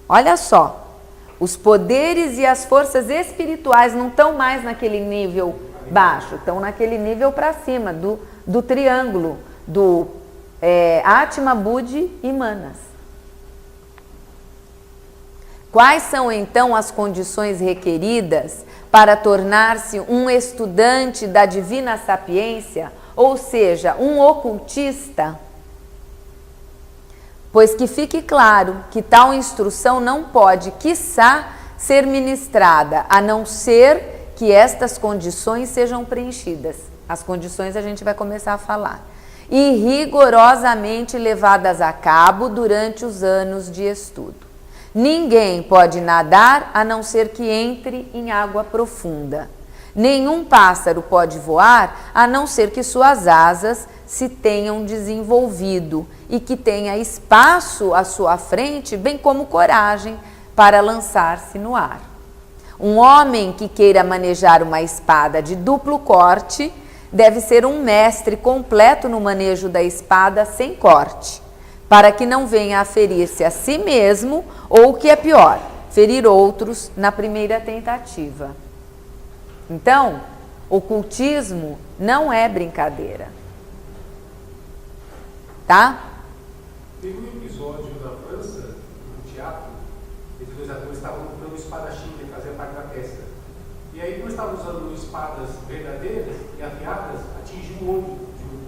Olha só. Os poderes e as forças espirituais não estão mais naquele nível baixo, estão naquele nível para cima, do triângulo, do Atma, Buddhi e Manas. Quais são então as condições requeridas para tornar-se um estudante da divina sapiência, ou seja, um ocultista? Pois que fique claro que tal instrução não pode, quiçá, ser ministrada, a não ser que estas condições sejam preenchidas. As condições a gente vai começar a falar. E rigorosamente levadas a cabo durante os anos de estudo. Ninguém pode nadar a não ser que entre em água profunda. Nenhum pássaro pode voar a não ser que suas asas se tenham desenvolvido e que tenha espaço à sua frente, bem como coragem para lançar-se no ar. Um homem que queira manejar uma espada de duplo corte deve ser um mestre completo no manejo da espada sem corte, para que não venha a ferir-se a si mesmo ou, o que é pior, ferir outros na primeira tentativa. Então, ocultismo não é brincadeira. Tá? Teve um episódio na França, no teatro, esses dois atores estavam procurando um espadachim que fazia parte da peça. E aí, como estavam usando espadas verdadeiras e afiadas, atingiu o olho de um.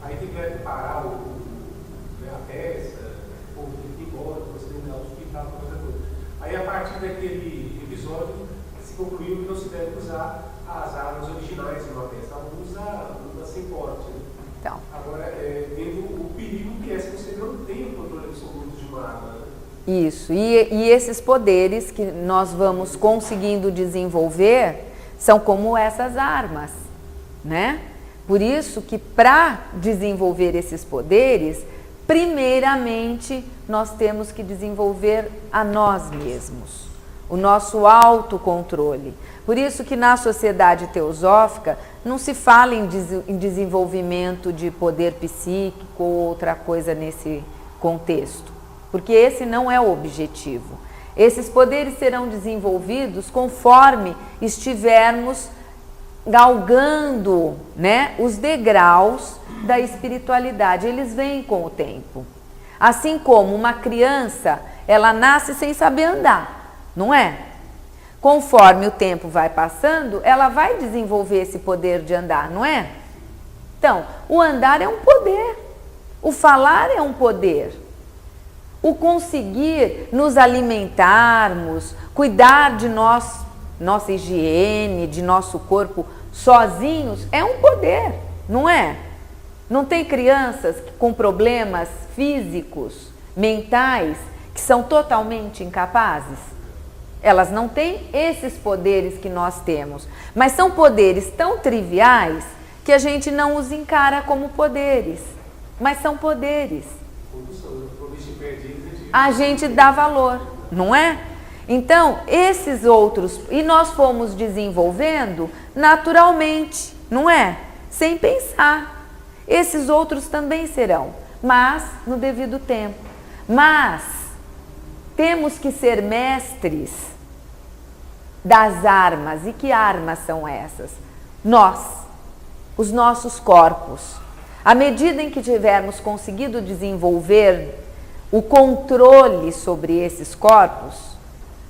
Aí tiveram que parar a peça, o povo teve que ir embora, você terminar o hospital, coisa toda. Aí, a partir daquele episódio, se concluiu que não se deve usar as armas originais de uma peça, usa sem corte. Né? Então. Agora, vendo o perigo que é se você não tem o controle absoluto de uma arma. Né? Isso, e esses poderes que nós vamos conseguindo desenvolver são como essas armas, né? Por isso que para desenvolver esses poderes, primeiramente nós temos que desenvolver a nós mesmos. o nosso autocontrole. Por isso que na sociedade teosófica não se fala em desenvolvimento de poder psíquico ou outra coisa nesse contexto, porque esse não é o objetivo. Esses poderes serão desenvolvidos conforme estivermos galgando, né, os degraus da espiritualidade. Eles vêm com o tempo. Assim como uma criança, ela nasce sem saber andar, não é? Conforme o tempo vai passando, ela vai desenvolver esse poder de andar, não é? Então, o andar é um poder, o falar é um poder, o conseguir nos alimentarmos, cuidar de nós, nossa higiene, de nosso corpo sozinhos, é um poder, não é? Não tem crianças com problemas físicos, mentais, que são totalmente incapazes? Elas não têm esses poderes que nós temos, mas são poderes tão triviais que a gente não os encara como poderes, mas são poderes. A gente dá valor, não é? Então, esses outros, e nós fomos desenvolvendo naturalmente, não é? Sem pensar. Esses outros também serão, mas no devido tempo. Mas temos que ser mestres das armas. E que armas são essas? Nós, os nossos corpos. À medida em que tivermos conseguido desenvolver o controle sobre esses corpos,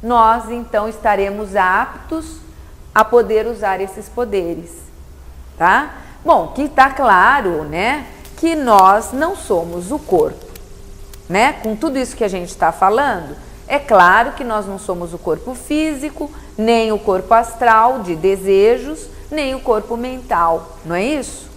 nós então estaremos aptos a poder usar esses poderes, tá? Bom, que está claro, né, que nós não somos o corpo, né? Com tudo isso que a gente está falando, é claro que nós não somos o corpo físico, nem o corpo astral de desejos, nem o corpo mental, não é isso?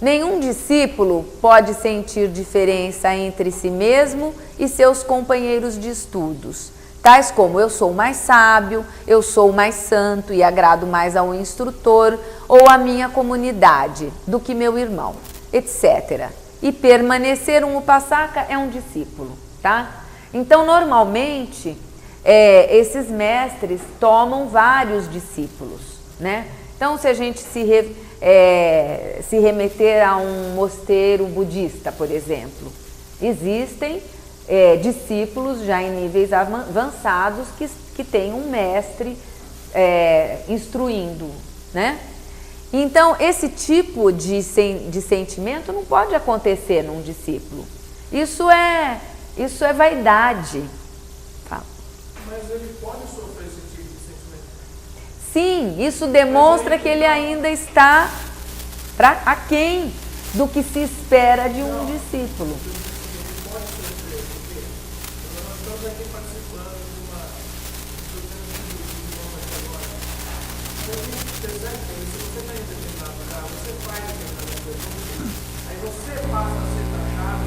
Nenhum discípulo pode sentir diferença entre si mesmo e seus companheiros de estudos, tais como eu sou mais sábio, eu sou mais santo e agrado mais ao instrutor ou à minha comunidade do que meu irmão, etc. E permanecer um upasaka é um discípulo, tá? Então, normalmente, esses mestres tomam vários discípulos, né? Então, se a gente se remeter a um mosteiro budista, por exemplo, existem discípulos já em níveis avançados que têm um mestre instruindo, né? Então, esse tipo de sentimento não pode acontecer num discípulo. Isso é vaidade. Fala. Mas ele pode sofrer esse tipo de sentimento? Sim, isso demonstra que ele ainda está aquém do que se espera de um discípulo. Ele pode sofrer, porque nós estamos aqui participando de uma agora. A gente percebe que se você está em determinado lugar, você faz determinada coisa, aí você passa a ser taxado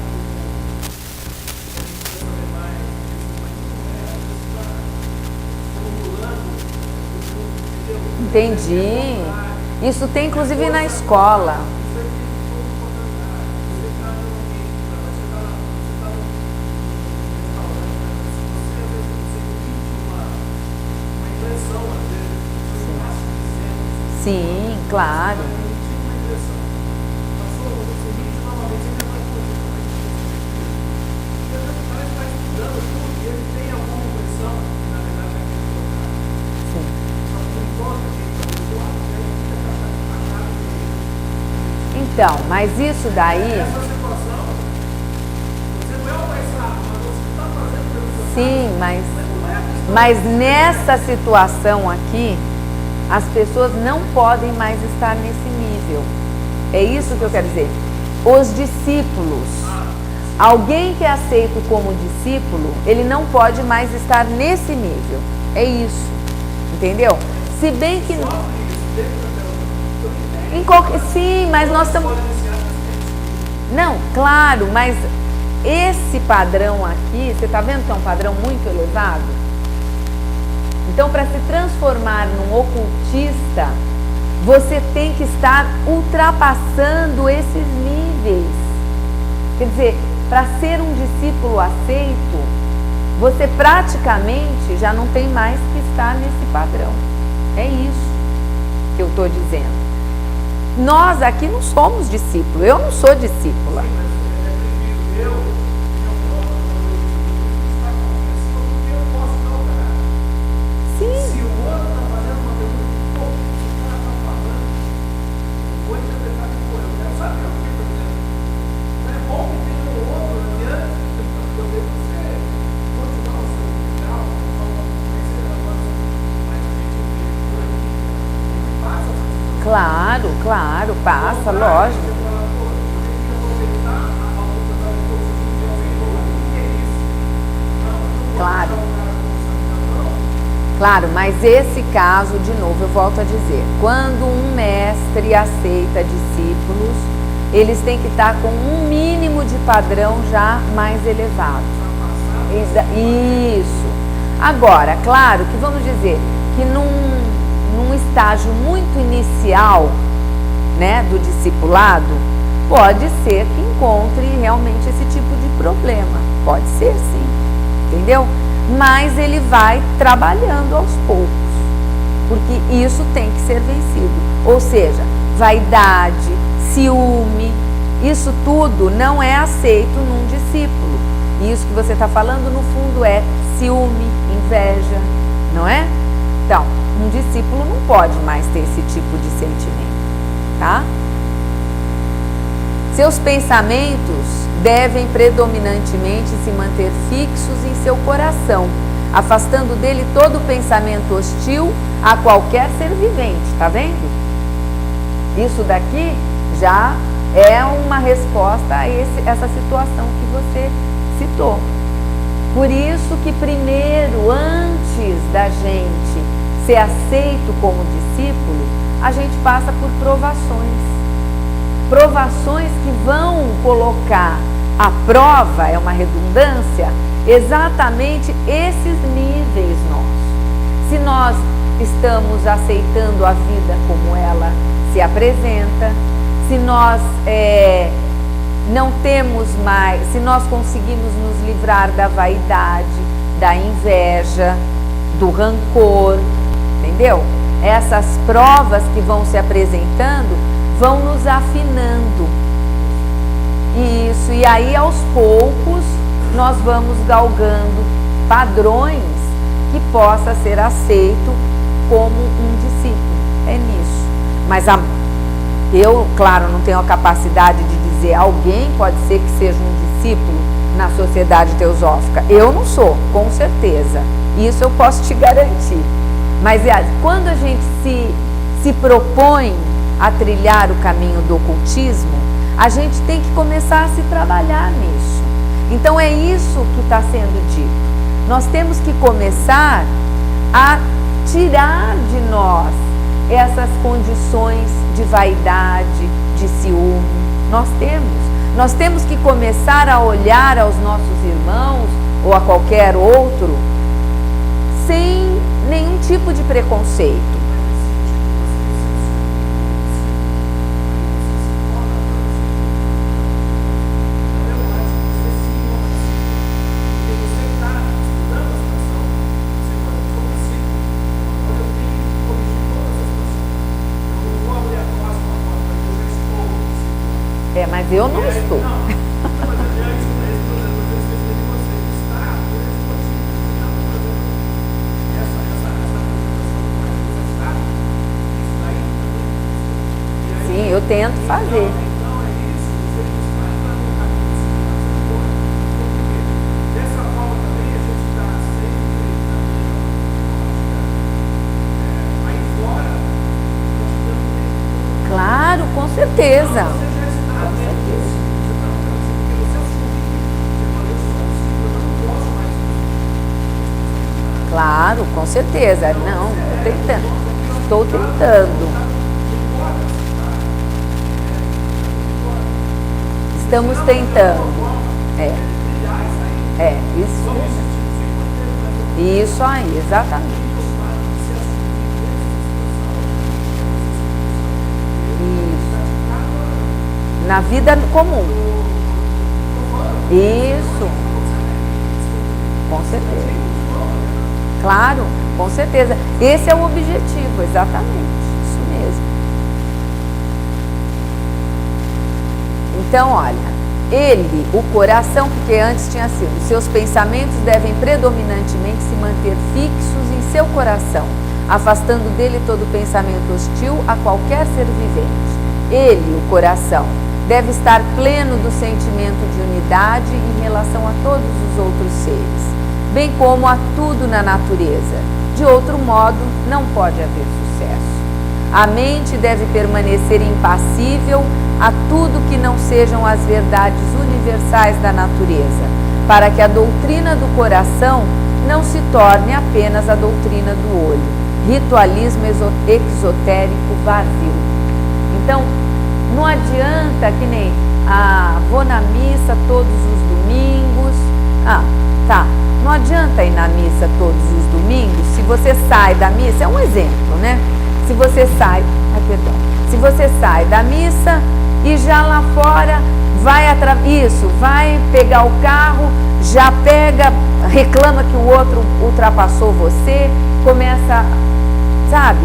como mais, Entendi. Isso tem inclusive na escola. Sim, claro. Então, mas isso daí... Sim, mas nessa situação aqui, as pessoas não podem mais estar nesse nível. É isso que eu quero dizer. Os discípulos, alguém que é aceito como discípulo, ele não pode mais estar nesse nível. É isso, entendeu? Se bem que... Sim, mas nós estamos... Não, claro, mas esse padrão aqui, você está vendo que é um padrão muito elevado? Então, para se transformar num ocultista, você tem que estar ultrapassando esses níveis. Quer dizer, para ser um discípulo aceito, você praticamente já não tem mais que estar nesse padrão. É isso que eu estou dizendo. Nós aqui não somos discípulos, eu não sou discípula. Claro, claro, passa, lógico. Claro. Claro, mas esse caso, de novo, eu volto a dizer, quando um mestre aceita discípulos, eles têm que estar com um mínimo de padrão já mais elevado. Isso. Agora, claro que vamos dizer que num estágio muito inicial, né, do discipulado, pode ser que encontre realmente esse tipo de problema. Pode ser, sim. Entendeu? Mas ele vai trabalhando aos poucos, porque isso tem que ser vencido. Ou seja, vaidade, ciúme, isso tudo não é aceito num discípulo. E isso que você está falando, no fundo, é ciúme, inveja, não é? Então, um discípulo não pode mais ter esse tipo de sentimento, tá? Seus pensamentos devem predominantemente se manter fixos em seu coração, afastando dele todo pensamento hostil a qualquer ser vivente, tá vendo? Isso daqui já é uma resposta a essa situação que você citou. Por isso que primeiro, antes da gente ser aceito como discípulo, a gente passa por provações. Provações que vão colocar à prova, é uma redundância, exatamente esses níveis nossos. Se nós estamos aceitando a vida como ela se apresenta, se nós não temos mais, se nós conseguimos nos livrar da vaidade, da inveja, do rancor, entendeu? Essas provas que vão se apresentando vão nos afinando. Isso, e aí aos poucos nós vamos galgando padrões que possa ser aceito como um discípulo. É nisso. Mas eu, claro, não tenho a capacidade de dizer alguém pode ser que seja um discípulo na sociedade teosófica. Eu não sou, com certeza. Isso eu posso te garantir. Mas quando a gente se propõe a trilhar o caminho do ocultismo, a gente tem que começar a se trabalhar nisso. Então é isso que está sendo dito. Nós temos que começar a tirar de nós essas condições de vaidade, de ciúme. Nós temos que começar a olhar aos nossos irmãos ou a qualquer outro sem nenhum tipo de preconceito. Mas eu não estou. Sim, eu tento fazer. Claro, com certeza. Claro, com certeza. Não, estou tentando. Estamos tentando. Isso aí, exatamente. Isso. Na vida comum. Isso. Com certeza. Claro, com certeza. Esse é o objetivo, exatamente. Isso mesmo. Então, olha, ele, o coração, porque antes tinha sido, seus pensamentos devem predominantemente se manter fixos em seu coração, afastando dele todo pensamento hostil a qualquer ser vivente. Ele, o coração, deve estar pleno do sentimento de unidade em relação a todos os outros seres, bem como a tudo na natureza. De outro modo, não pode haver sucesso. A mente deve permanecer impassível a tudo que não sejam as verdades universais da natureza, para que a doutrina do coração não se torne apenas a doutrina do olho, ritualismo exotérico vazio. Então, não adianta que nem, vou na missa todos os domingos, não adianta ir na missa todos os domingos, se você sai da missa, é um exemplo, né? Se você sai da missa e já lá fora vai pegar o carro, já reclama que o outro ultrapassou você, começa, sabe,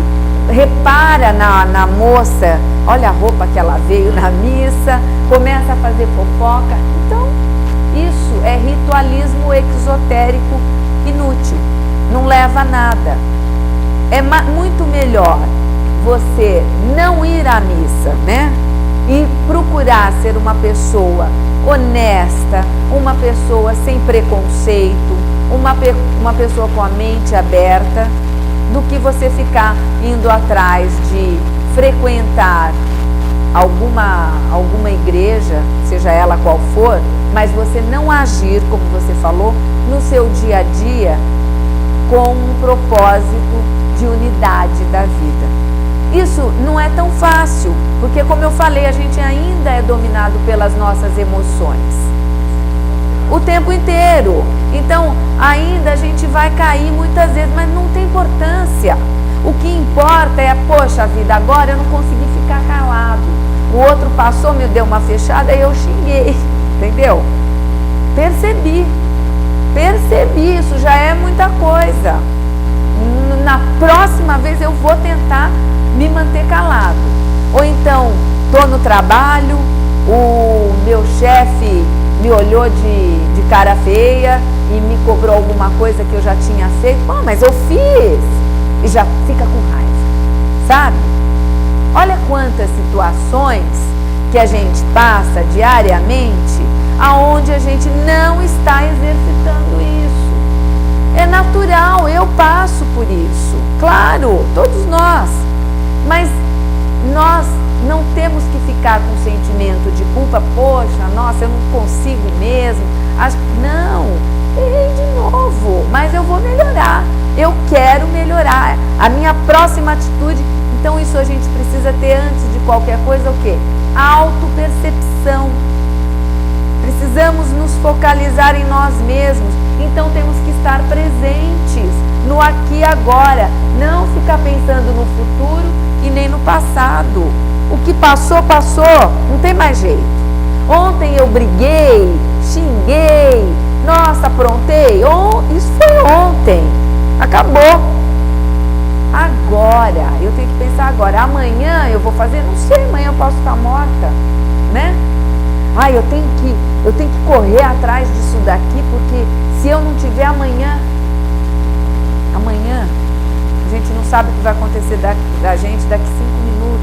repara na moça, olha a roupa que ela veio na missa, começa a fazer fofoca. Então, isso é ritualismo exotérico inútil, não leva a nada. É muito melhor você não ir à missa, né? E procurar ser uma pessoa honesta, uma pessoa sem preconceito, uma pessoa com a mente aberta, do que você ficar indo atrás de frequentar alguma igreja, seja ela qual for, mas você não agir, como você falou, no seu dia a dia com um propósito de unidade da vida. Isso não é tão fácil, porque, como eu falei, a gente ainda é dominado pelas nossas emoções o tempo inteiro. Então, ainda a gente vai cair muitas vezes, mas não tem importância. O que importa é, poxa vida, agora eu não consegui ficar calado. O outro passou, me deu uma fechada e eu xinguei, entendeu? Percebi, isso já é muita coisa. Na próxima vez eu vou tentar me manter calado. Ou então, estou no trabalho, o meu chefe me olhou de cara feia e me cobrou alguma coisa que eu já tinha feito. Mas eu fiz! E já fica com raiva, sabe? Olha quantas situações que a gente passa diariamente aonde a gente não está exercitando isso. É natural, eu passo por isso. Claro, todos nós. Mas nós não temos que ficar com sentimento de culpa. Poxa, nossa, eu não consigo mesmo. Não, errei de novo, mas eu vou melhorar. Eu quero melhorar. A minha próxima atitude. Então isso a gente precisa ter antes de qualquer coisa o quê? Autopercepção. Precisamos nos focalizar em nós mesmos. Então temos que estar presentes no aqui e agora. Não ficar pensando no futuro e nem no passado. O que passou, passou. Não tem mais jeito. Ontem eu briguei, xinguei, nossa, aprontei. Isso foi ontem. Acabou. Agora, eu tenho que pensar agora. Amanhã eu vou fazer? Não sei, amanhã eu posso estar morta, né? Eu tenho que correr atrás disso daqui, porque se eu não tiver amanhã, a gente não sabe o que vai acontecer da gente daqui 5 minutos.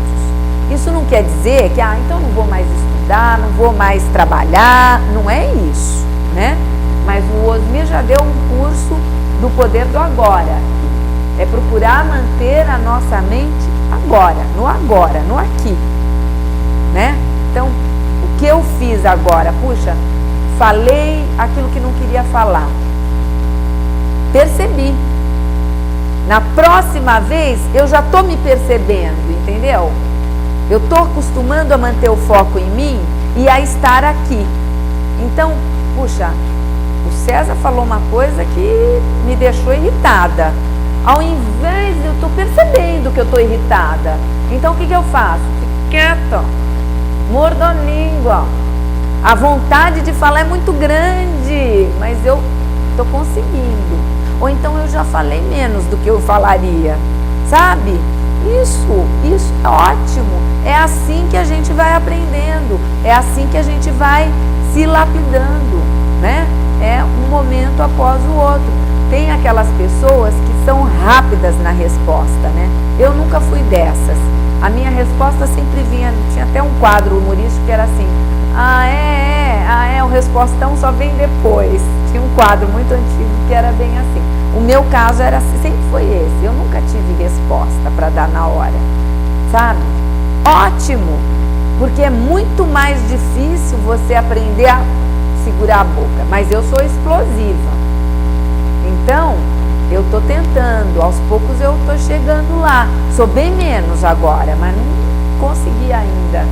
Isso não quer dizer que, então não vou mais estudar, não vou mais trabalhar, não é isso, né? Mas o Osmir já deu um curso do poder do agora. É procurar manter a nossa mente agora, no aqui, né? Então, o que eu fiz agora? Puxa, falei aquilo que não queria falar. Percebi. Na próxima vez, eu já estou me percebendo, entendeu? Eu estou acostumando a manter o foco em mim e a estar aqui. Então, puxa, o César falou uma coisa que me deixou irritada. Ao invés de eu estou percebendo que eu estou irritada, então o que eu faço? Fico quieta, mordo a língua. A vontade de falar é muito grande, mas eu estou conseguindo. Ou então eu já falei menos do que eu falaria, sabe? Isso é ótimo. É assim que a gente vai aprendendo, é assim que a gente vai se lapidando, né? É um momento após o outro. Tem aquelas pessoas que são rápidas na resposta, né? Eu nunca fui dessas. A minha resposta sempre vinha, tinha até um quadro humorístico que era assim: o respostão só vem depois. Tinha um quadro muito antigo que era bem assim. O meu caso era assim, sempre foi esse. Eu nunca tive resposta para dar na hora, sabe? Ótimo, porque é muito mais difícil você aprender a segurar a boca. Mas eu sou explosiva. Então, eu estou tentando, aos poucos eu estou chegando lá. Sou bem menos agora, mas não consegui ainda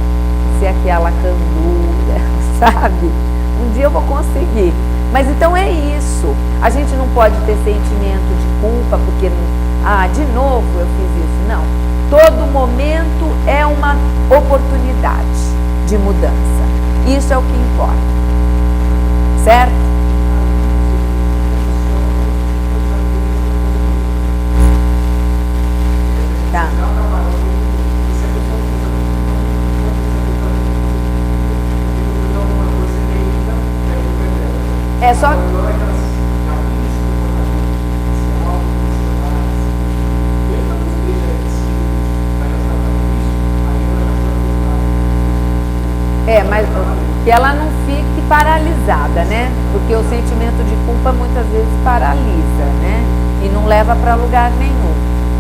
ser aquela candura, sabe? Um dia eu vou conseguir. Mas então é isso. A gente não pode ter sentimento de culpa porque, de novo eu fiz isso. Não. Todo momento é uma oportunidade de mudança. Isso é o que importa. Certo? Tá. É só... mas que ela não fique paralisada, né? Porque o sentimento de culpa muitas vezes paralisa, né? E não leva para lugar nenhum.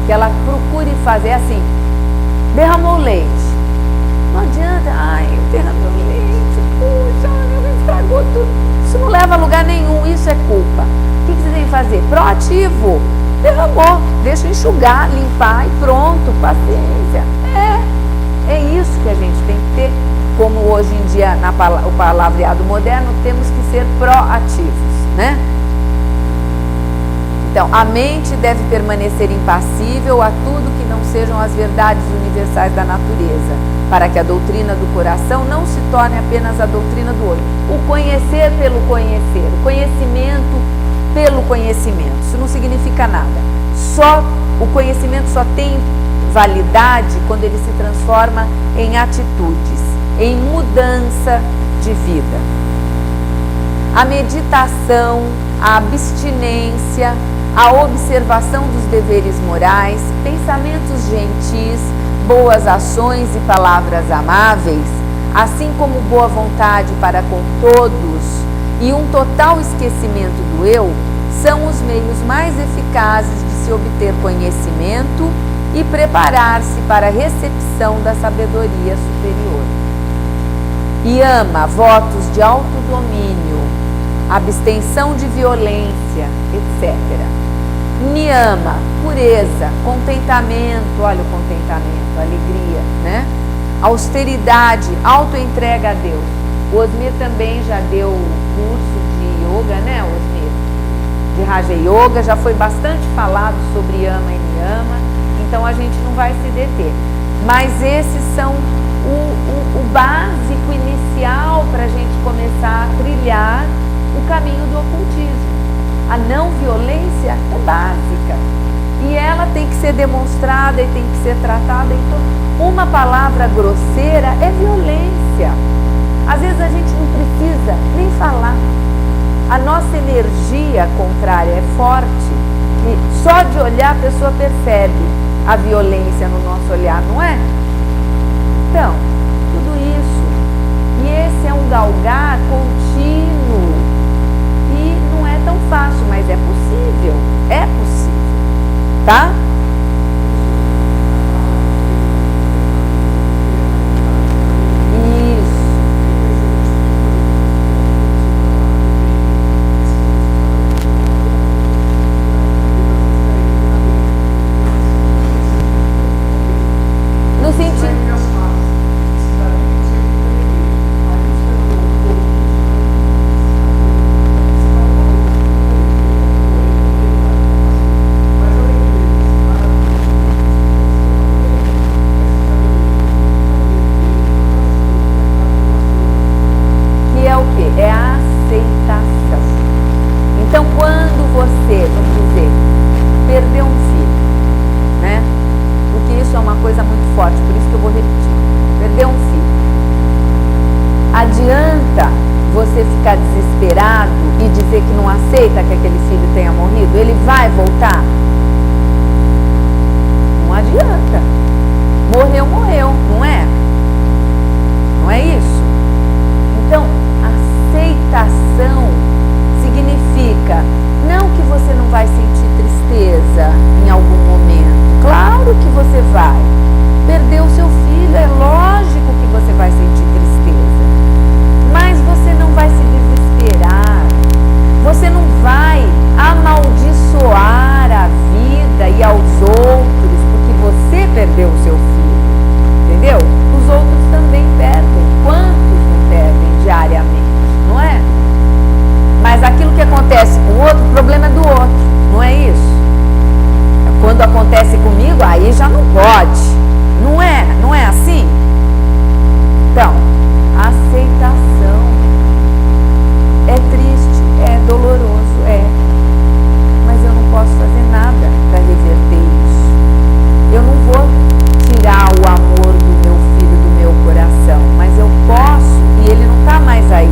Que ela procure fazer assim: derramou leite. Não adianta, eu derramei o leite, puxa, estragou tudo. Isso não leva a lugar nenhum, isso é culpa. O que você tem que fazer? Proativo. Derramou, deixa enxugar, limpar e pronto, paciência. É isso que a gente tem que ter. Como hoje em dia, o palavreado moderno, temos que ser proativos, né? Então, a mente deve permanecer impassível a tudo que não sejam as verdades universais da natureza, para que a doutrina do coração não se torne apenas a doutrina do olho. O conhecer pelo conhecer, o conhecimento pelo conhecimento, isso não significa nada. O conhecimento só tem validade quando ele se transforma em atitudes, em mudança de vida. A meditação, a abstinência, a observação dos deveres morais, pensamentos gentis, boas ações e palavras amáveis, assim como boa vontade para com todos e um total esquecimento do eu, são os meios mais eficazes de se obter conhecimento e preparar-se para a recepção da sabedoria superior. Yama, votos de autodomínio, abstenção de violência, etc. Niyama, pureza, contentamento, olha o contentamento, alegria, né? Austeridade, autoentrega a Deus. O Osmir também já deu curso de yoga, né, Osmir? De Raja Yoga, já foi bastante falado sobre Yama e Niyama, então a gente não vai se deter. Mas esses são o básico inicial para a gente começar a trilhar o caminho do ocultismo. A não violência é básica e ela tem que ser demonstrada e tem que ser tratada. Então, uma palavra grosseira é violência. Às vezes a gente não precisa nem falar. A nossa energia contrária é forte e só de olhar a pessoa percebe a violência no nosso olhar, não é? Então, tudo isso. E esse é um galgar contínuo. E não é tão fácil, mas é possível. É possível. Tá? aceita que aquele filho tenha morrido? Ele vai voltar? Não adianta. Morreu, morreu, não é? Não é isso? Então, aceitação significa não que você não vai sentir tristeza em algum momento. Claro que você vai. Perdeu o seu filho, é lógico que você vai sentir tristeza. Mas você não vai se desesperar. Você não vai amaldiçoar a vida e aos outros porque você perdeu o seu filho. Entendeu? Os outros também perdem. Quantos não perdem diariamente? Não é? Mas aquilo que acontece com o outro, o problema é do outro. Não é isso? Quando acontece comigo, aí já não pode. Não é? Não é assim? Então, aceitação. É triste, é doloroso, é. Mas eu não posso fazer nada para reverter isso. Eu não vou tirar o amor do meu filho do meu coração, mas eu posso, e ele não está mais aí,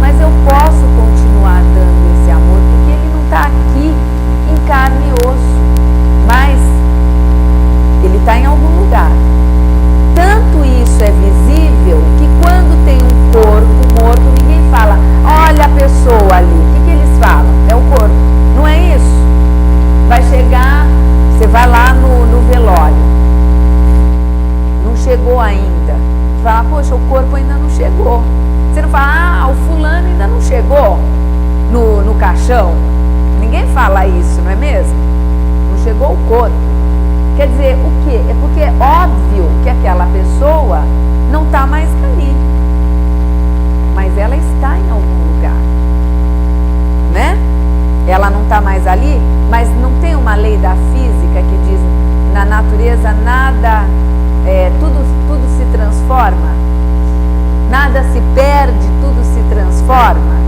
mas eu posso continuar dando esse amor, porque ele não está aqui em carne e osso, mas ele está em algum lugar. Tanto isso é visível que quando tem um corpo morto, ninguém fala, olha a pessoa ali. O que eles falam? É o corpo. Não é isso? Vai chegar, você vai lá no velório. Não chegou ainda. Você fala, poxa, o corpo ainda não chegou. Você não fala, o fulano ainda não chegou no caixão. Ninguém fala isso, não é mesmo? Não chegou o corpo. Quer dizer, o quê? É porque é óbvio que aquela pessoa não está mais ali. Mas ela está em algum lugar. Né? Ela não está mais ali, mas não tem uma lei da física que diz, na natureza nada, tudo se transforma. Nada se perde, tudo se transforma.